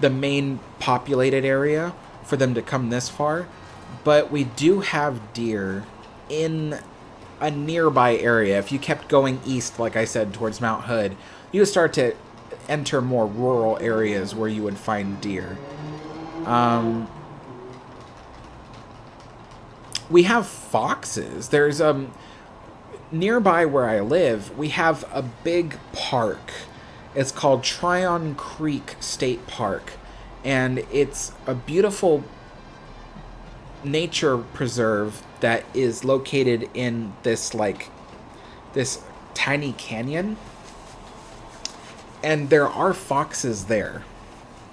main populated area for them to come this far. But we do have deer in a nearby area. If you kept going east, like I said, towards Mount Hood, you would start to enter more rural areas where you would find deer. We have foxes. There's nearby where I live, we have a big park. It's called Tryon Creek State Park, and it's a beautiful nature preserve that is located in this tiny canyon, and there are foxes there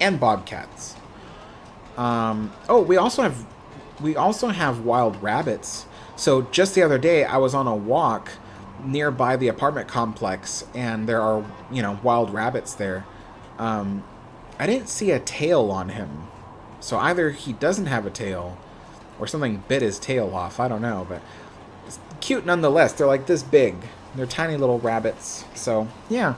and bobcats. We also have wild rabbits. So just the other day I was on a walk nearby the apartment complex, and there are wild rabbits there. I didn't see a tail on him, so either he doesn't have a tail or something bit his tail off. I don't know, but it's cute nonetheless. They're like this big. They're tiny little rabbits. So, yeah.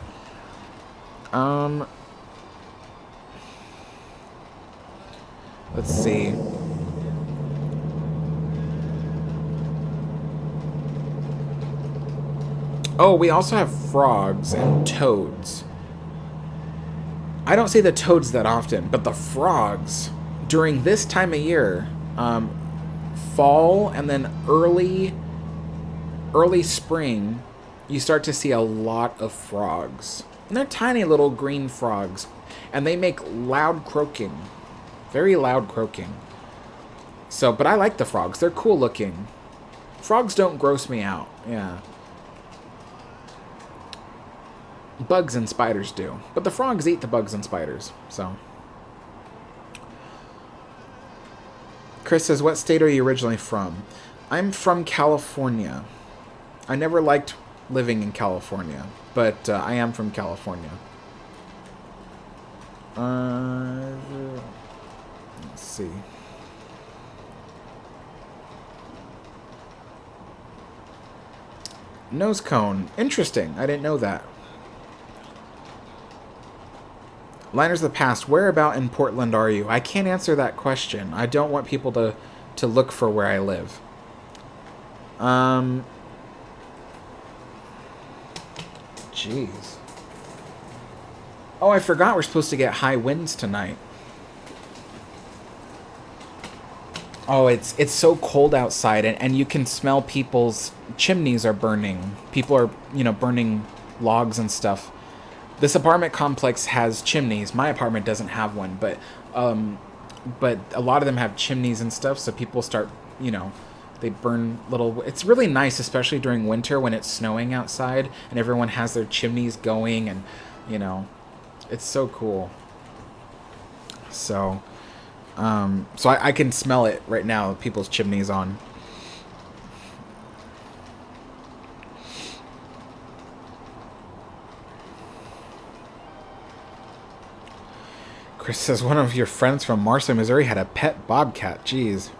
Let's see. Oh, we also have frogs and toads. I don't see the toads that often, but the frogs, during this time of year, fall and then early spring, you start to see a lot of frogs. And they're tiny little green frogs, and they make loud croaking, very loud croaking. So, but I like the frogs. They're cool looking. Frogs don't gross me out. Yeah. Bugs and spiders do, but the frogs eat the bugs and spiders. So, Chris says, "What state are you originally from?" I'm from California. I never liked living in California, but I am from California. Let's see. Nose cone. Interesting. I didn't know that. Liners of the past. Where about in Portland are you? I can't answer that question. I don't want people to look for where I live. Jeez. Oh, I forgot we're supposed to get high winds tonight. Oh, it's so cold outside, and you can smell people's chimneys are burning. People are, burning logs and stuff. This apartment complex has chimneys. My apartment doesn't have one, but a lot of them have chimneys and stuff, so people start, they burn little... It's really nice, especially during winter when it's snowing outside and everyone has their chimneys going, and, it's so cool. So... so I can smell it right now, people's chimneys on. Chris says one of your friends from Marcy, Missouri had a pet bobcat. Jeez.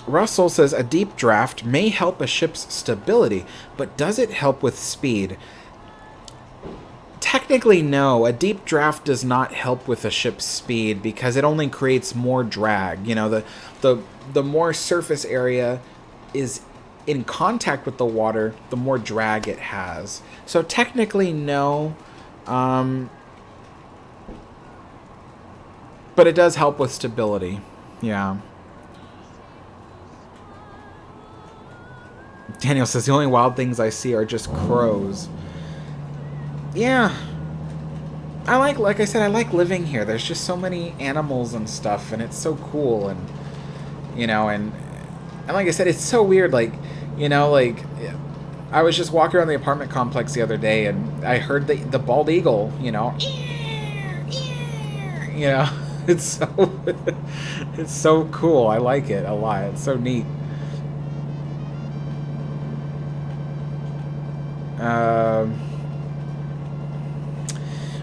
Russell says a deep draft may help a ship's stability, but does it help with speed? Technically, no. A deep draft does not help with a ship's speed because it only creates more drag. The more surface area is in contact with the water, the more drag it has. So technically, no. But it does help with stability. Yeah. Daniel says the only wild things I see are just crows. Yeah. Like I said, I like living here. There's just so many animals and stuff, and it's so cool, and, and like I said, it's so weird, I was just walking around the apartment complex the other day, and I heard the bald eagle, it's so, it's so cool. I like it a lot. It's so neat.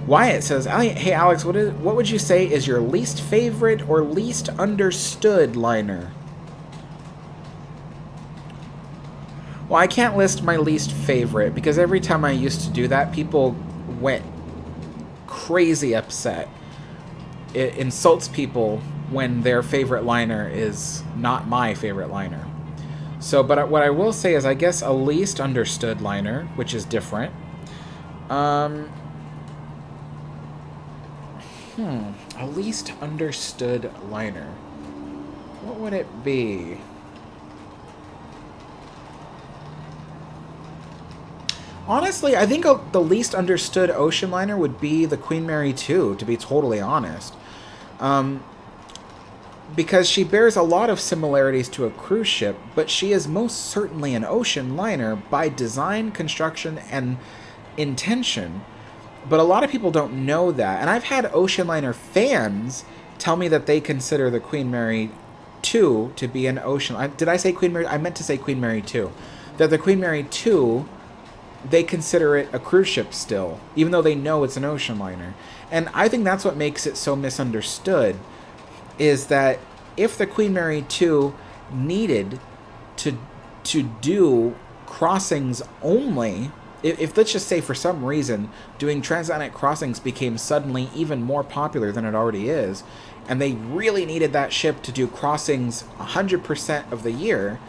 Wyatt says, hey Alex, what would you say is your least favorite or least understood liner? Well, I can't list my least favorite because every time I used to do that, people went crazy upset. It insults people when their favorite liner is not my favorite liner. So, but what I will say is, I guess, a least understood liner, which is different. A least understood liner. What would it be? Honestly, I think the least understood ocean liner would be the Queen Mary 2, to be totally honest. Because she bears a lot of similarities to a cruise ship, but she is most certainly an ocean liner by design, construction, and intention. But a lot of people don't know that. And I've had ocean liner fans tell me that they consider the Queen Mary 2 to be an ocean... Did I say Queen Mary? I meant to say Queen Mary 2. That the Queen Mary 2, they consider it a cruise ship still, even though they know it's an ocean liner. And I think that's what makes it so misunderstood, is that if the Queen Mary 2 needed to do crossings only... If, let's just say, for some reason, doing transatlantic crossings became suddenly even more popular than it already is, and they really needed that ship to do crossings 100% of the year,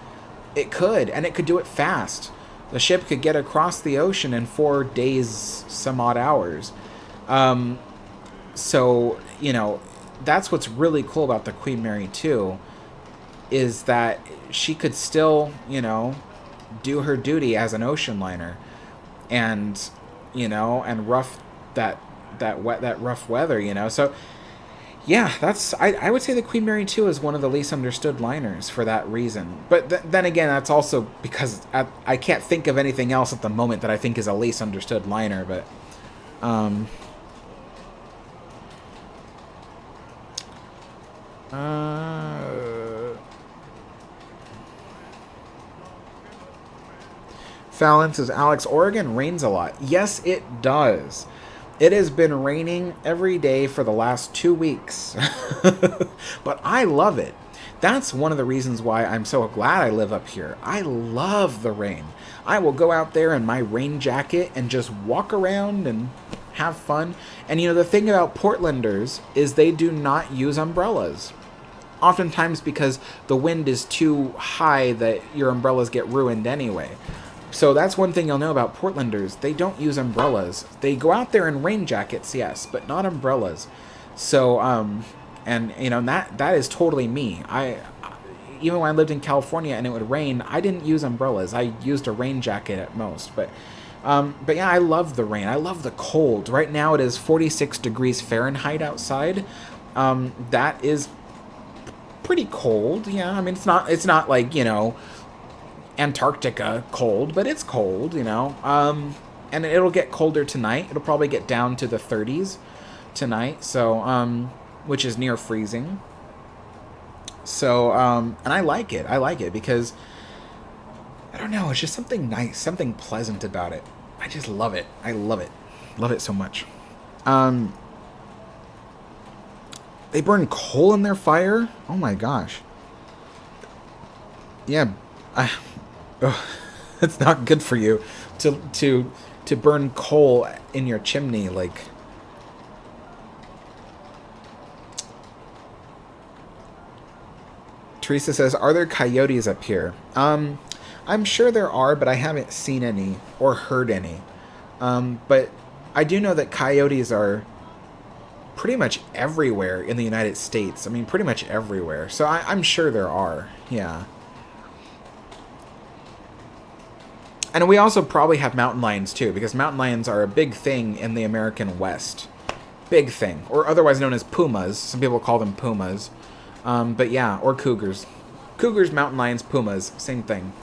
it could, and it could do it fast. The ship could get across the ocean in 4 days, some odd hours. So, that's what's really cool about the Queen Mary 2, is that she could still, do her duty as an ocean liner. And and rough that rough weather, so yeah, that's I would say the Queen Mary 2 is one of the least understood liners for that reason. But then again, that's also because I can't think of anything else at the moment that I think is a least understood liner. But Fallon says, Alex, Oregon rains a lot. Yes, it does. It has been raining every day for the last 2 weeks. But I love it. That's one of the reasons why I'm so glad I live up here. I love the rain. I will go out there in my rain jacket and just walk around and have fun. And the thing about Portlanders is they do not use umbrellas. Oftentimes because the wind is too high that your umbrellas get ruined anyway. So that's one thing you'll know about Portlanders. They don't use umbrellas. They go out there in rain jackets, yes, but not umbrellas. So, and you know, that is totally me. Even when I lived in California and it would rain, I didn't use umbrellas. I used a rain jacket at most. But yeah, I love the rain. I love the cold. Right now it is 46 degrees Fahrenheit outside. That is pretty cold. Yeah, I mean, it's not like, you know, Antarctica cold, but it's cold, you know. And it'll get colder tonight. It'll probably get down to the 30s tonight, so which is near freezing. So and I like it because I don't know, it's just something nice, something pleasant about it. I just love it. I love it so much. They burn coal in their fire. Oh my gosh. Yeah, it's not good for you to burn coal in your chimney. Like, Teresa says, are there coyotes up here? I'm sure there are, but I haven't seen any or heard any. But I do know that coyotes are pretty much everywhere in the United States. I mean, pretty much everywhere. So I'm sure there are. Yeah. And we also probably have mountain lions too, because mountain lions are a big thing in the American West. Big thing. Or otherwise known as pumas. Some people call them pumas. But yeah, or cougars. Cougars, mountain lions, pumas, same thing.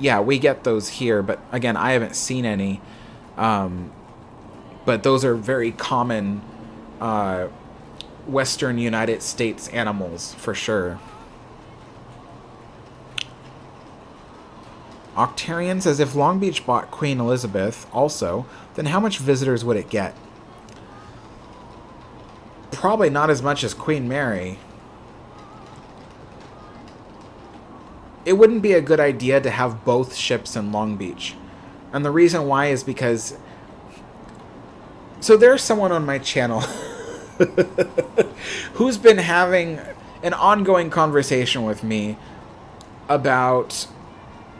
Yeah, we get those here, but again, I haven't seen any. But those are very common Western United States animals, for sure. Octarian says, if Long Beach bought Queen Elizabeth also, then how much visitors would it get? Probably not as much as Queen Mary. It wouldn't be a good idea to have both ships in Long Beach. And the reason why is because... So there's someone on my channel who's been having an ongoing conversation with me about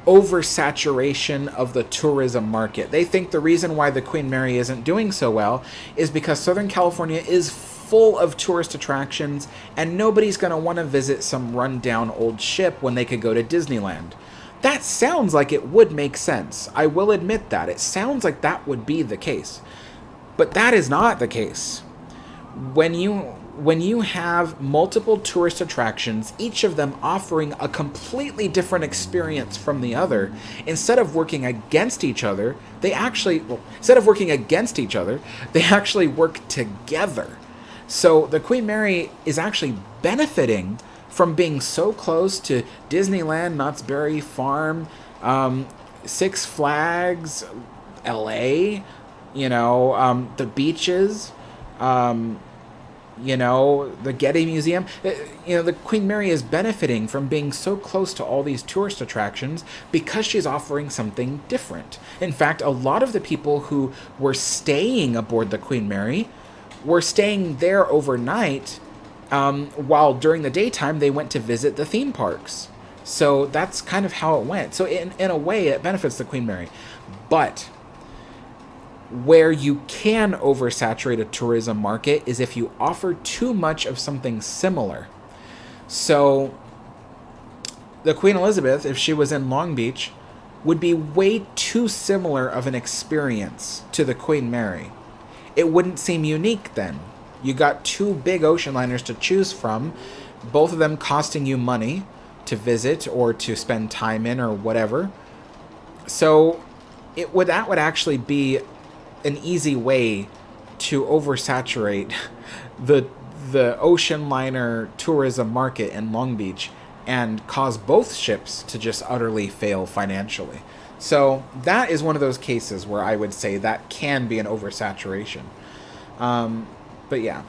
oversaturation of the tourism market. They think the reason why the Queen Mary isn't doing so well is because Southern California is full of tourist attractions and nobody's going to want to visit some rundown old ship when they could go to Disneyland. That sounds like it would make sense. I will admit that. It sounds like that would be the case. But that is not the case. When you have multiple tourist attractions, each of them offering a completely different experience from the other, instead of working against each other, they actually work together. So the Queen Mary is actually benefiting from being so close to Disneyland, Knott's Berry Farm, Six Flags, LA, the beaches, the Getty Museum. The Queen Mary is benefiting from being so close to all these tourist attractions because she's offering something different. In fact, a lot of the people who were staying aboard the Queen Mary were staying there overnight, while during the daytime they went to visit the theme parks. So that's kind of how it went. So in a way, it benefits the Queen Mary. But where you can oversaturate a tourism market is if you offer too much of something similar. So the Queen Elizabeth, if she was in Long Beach, would be way too similar of an experience to the Queen Mary. It wouldn't seem unique then. You got two big ocean liners to choose from, both of them costing you money to visit or to spend time in or whatever. So that would actually be an easy way to oversaturate the ocean liner tourism market in Long Beach and cause both ships to just utterly fail financially. So that is one of those cases where I would say that can be an oversaturation. But yeah.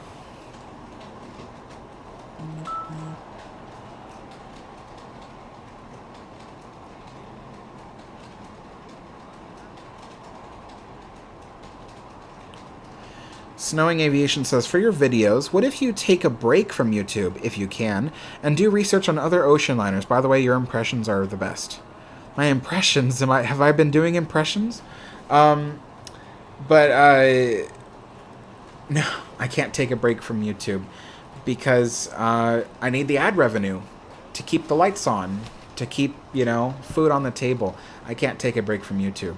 Snowing Aviation says, for your videos, what if you take a break from YouTube, if you can, and do research on other ocean liners? By the way, your impressions are the best. My impressions. Have I been doing impressions? But no, I can't take a break from YouTube because I need the ad revenue to keep the lights on, to keep, food on the table. I can't take a break from YouTube.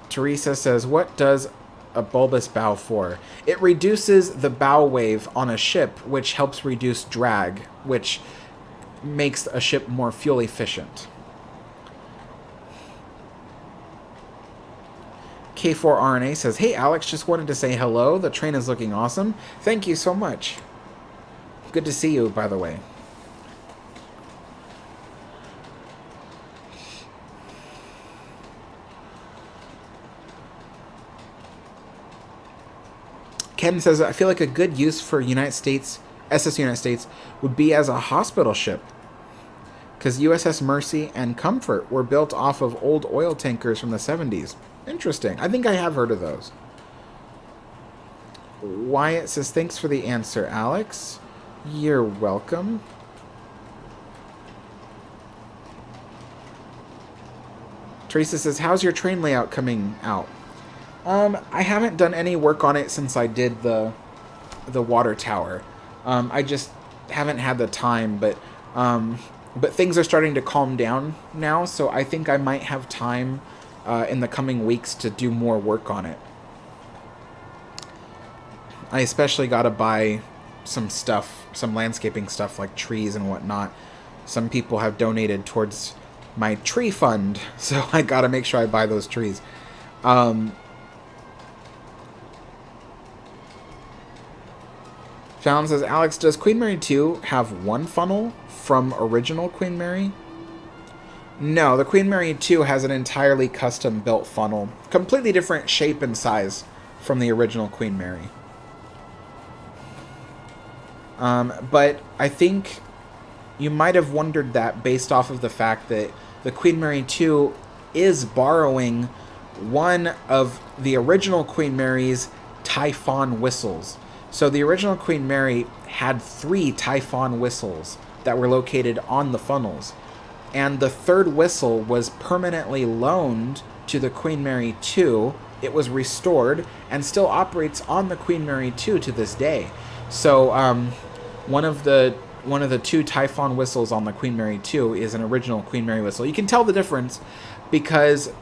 Teresa says, what does a bulbous bow for? It reduces the bow wave on a ship, which helps reduce drag, which makes a ship more fuel efficient. K4RNA says, hey Alex, just wanted to say hello. The train is looking awesome. Thank you so much. Good to see you, by the way. Ken says, I feel like a good use for SS United States would be as a hospital ship. Because USS Mercy and Comfort were built off of old oil tankers from the 70s. Interesting. I think I have heard of those. Wyatt says, thanks for the answer, Alex. You're welcome. Teresa says, how's your train layout coming out? I haven't done any work on it since I did the water tower. I just haven't had the time, but things are starting to calm down now, so I think I might have time in the coming weeks to do more work on it. I especially got to buy some stuff, some landscaping stuff like trees and whatnot. Some people have donated towards my tree fund, so I got to make sure I buy those trees. Fallon says, Alex, does Queen Mary 2 have one funnel from original Queen Mary? No, the Queen Mary 2 has an entirely custom-built funnel. Completely different shape and size from the original Queen Mary. But I think you might have wondered that based off of the fact that the Queen Mary 2 is borrowing one of the original Queen Mary's Typhon whistles. So the original Queen Mary had 3 Typhon whistles that were located on the funnels. And the third whistle was permanently loaned to the Queen Mary 2. It was restored and still operates on the Queen Mary 2 to this day. So one of the 2 Typhon whistles on the Queen Mary 2 is an original Queen Mary whistle. You can tell the difference because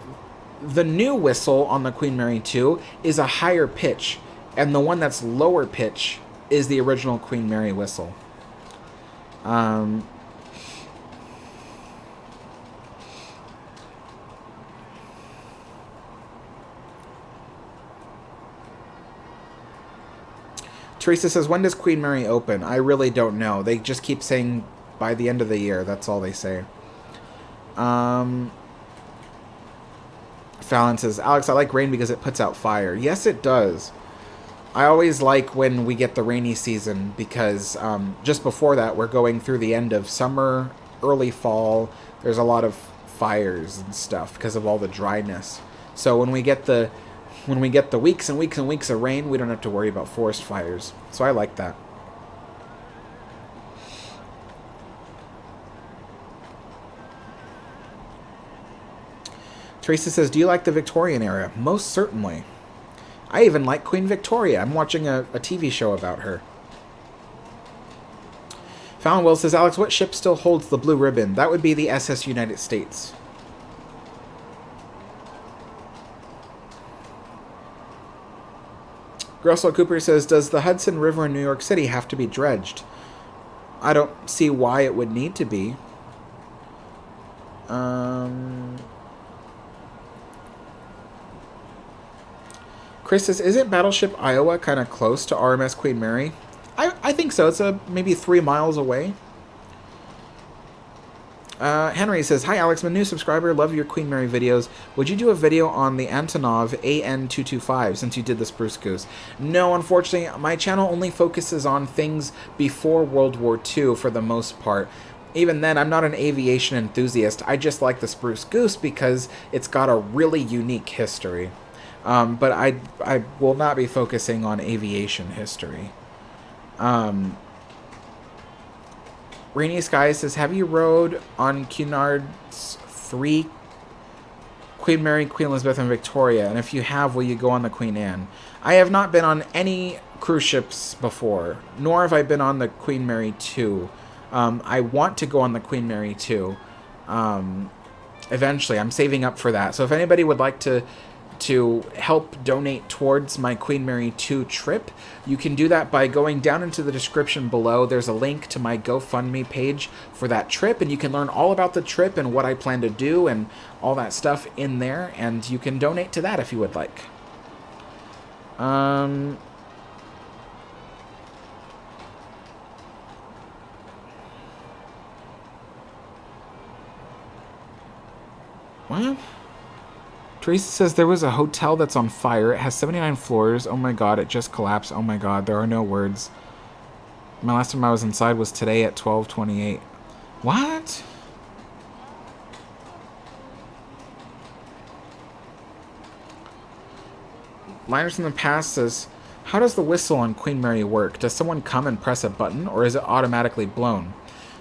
the new whistle on the Queen Mary 2 is a higher pitch, and the one that's lower pitch is the original Queen Mary whistle. Teresa says, when does Queen Mary open? I really don't know. They just keep saying by the end of the year. That's all they say. Fallon says, Alex, I like rain because it puts out fire. Yes, it does. I always like when we get the rainy season because just before that, we're going through the end of summer, early fall. There's a lot of fires and stuff because of all the dryness. So when we get the weeks and weeks and weeks of rain, we don't have to worry about forest fires. So I like that. Teresa says, do you like the Victorian era? Most certainly. I even like Queen Victoria. I'm watching a TV show about her. Fallon Will says, Alex, what ship still holds the blue ribbon? That would be the SS United States. Grosswell Cooper says, does the Hudson River in New York City have to be dredged? I don't see why it would need to be. Chris says, isn't Battleship Iowa kind of close to RMS Queen Mary? I think so. It's maybe 3 miles away. Henry says, hi Alex, I'm a new subscriber. Love your Queen Mary videos. Would you do a video on the Antonov AN225 since you did the Spruce Goose? No, unfortunately, my channel only focuses on things before World War II for the most part. Even then, I'm not an aviation enthusiast. I just like the Spruce Goose because it's got a really unique history. But I will not be focusing on aviation history. Rainy Sky says, have you rode on Cunard's 3 Queen Mary, Queen Elizabeth, and Victoria? And if you have, will you go on the Queen Anne? I have not been on any cruise ships before, nor have I been on the Queen Mary 2. I want to go on the Queen Mary 2. Eventually, I'm saving up for that. So if anybody would like to help donate towards my Queen Mary 2 trip, you can do that by going down into the description below. There's a link to my GoFundMe page for that trip, and you can learn all about the trip and what I plan to do and all that stuff in there, and you can donate to that if you would like. What? Teresa says there was a hotel that's on fire. It has 79 floors. Oh my god, it just collapsed. Oh my god, there are no words. My last time I was inside was today at 12:28. What? Liners in the Past says, how does the whistle on Queen Mary work? Does someone come and press a button, or is it automatically blown?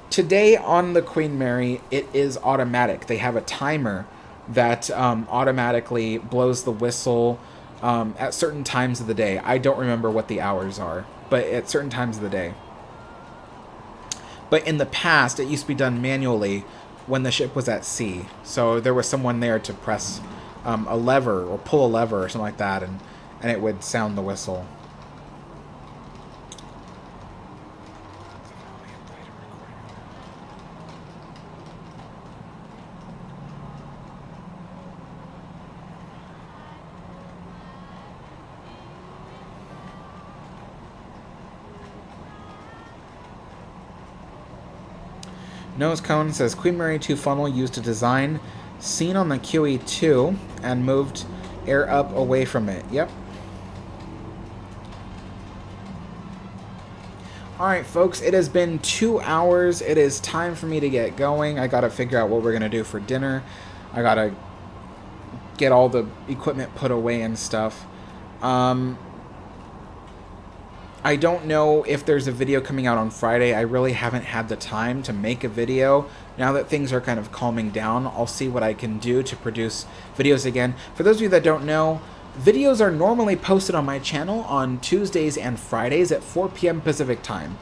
Today on the Queen Mary, it is automatic. They have a timer that automatically blows the whistle at certain times of the day. I don't remember what the hours are, but at certain times of the day. But in the past, it used to be done manually when the ship was at sea. So there was someone there to press a lever or pull a lever or something like that, and it would sound the whistle. Nose Cone says, Queen Mary 2 funnel used a design seen on the QE2 and moved air up away from it. Yep. Alright, folks, it has been 2 hours. It is time for me to get going. I gotta figure out what we're gonna do for dinner. I gotta get all the equipment put away and stuff. I don't know if there's a video coming out on Friday. I really haven't had the time to make a video. Now that things are kind of calming down, I'll see what I can do to produce videos again. For those of you that don't know, videos are normally posted on my channel on Tuesdays and Fridays at 4 p.m. Pacific time.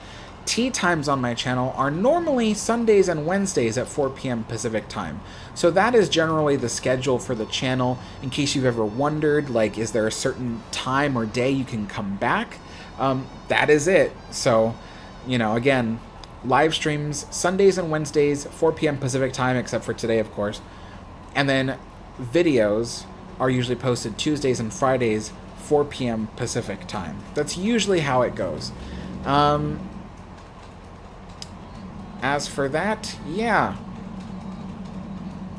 Tea times on my channel are normally Sundays and Wednesdays at 4 p.m. Pacific time. So that is generally the schedule for the channel. In case you've ever wondered, like, is there a certain time or day you can come back? That is it. So, you know, again, live streams Sundays and Wednesdays, 4 p.m. Pacific time, except for today, of course. And then videos are usually posted Tuesdays and Fridays, 4 p.m. Pacific time. That's usually how it goes. As for that, yeah.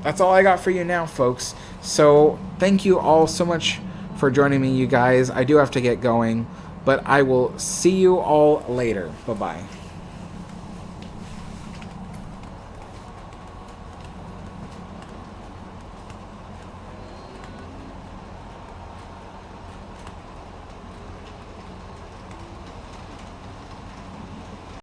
That's all I got for you now, folks. So, thank you all so much for joining me, you guys. I do have to get going. But I will see you all later. Bye-bye.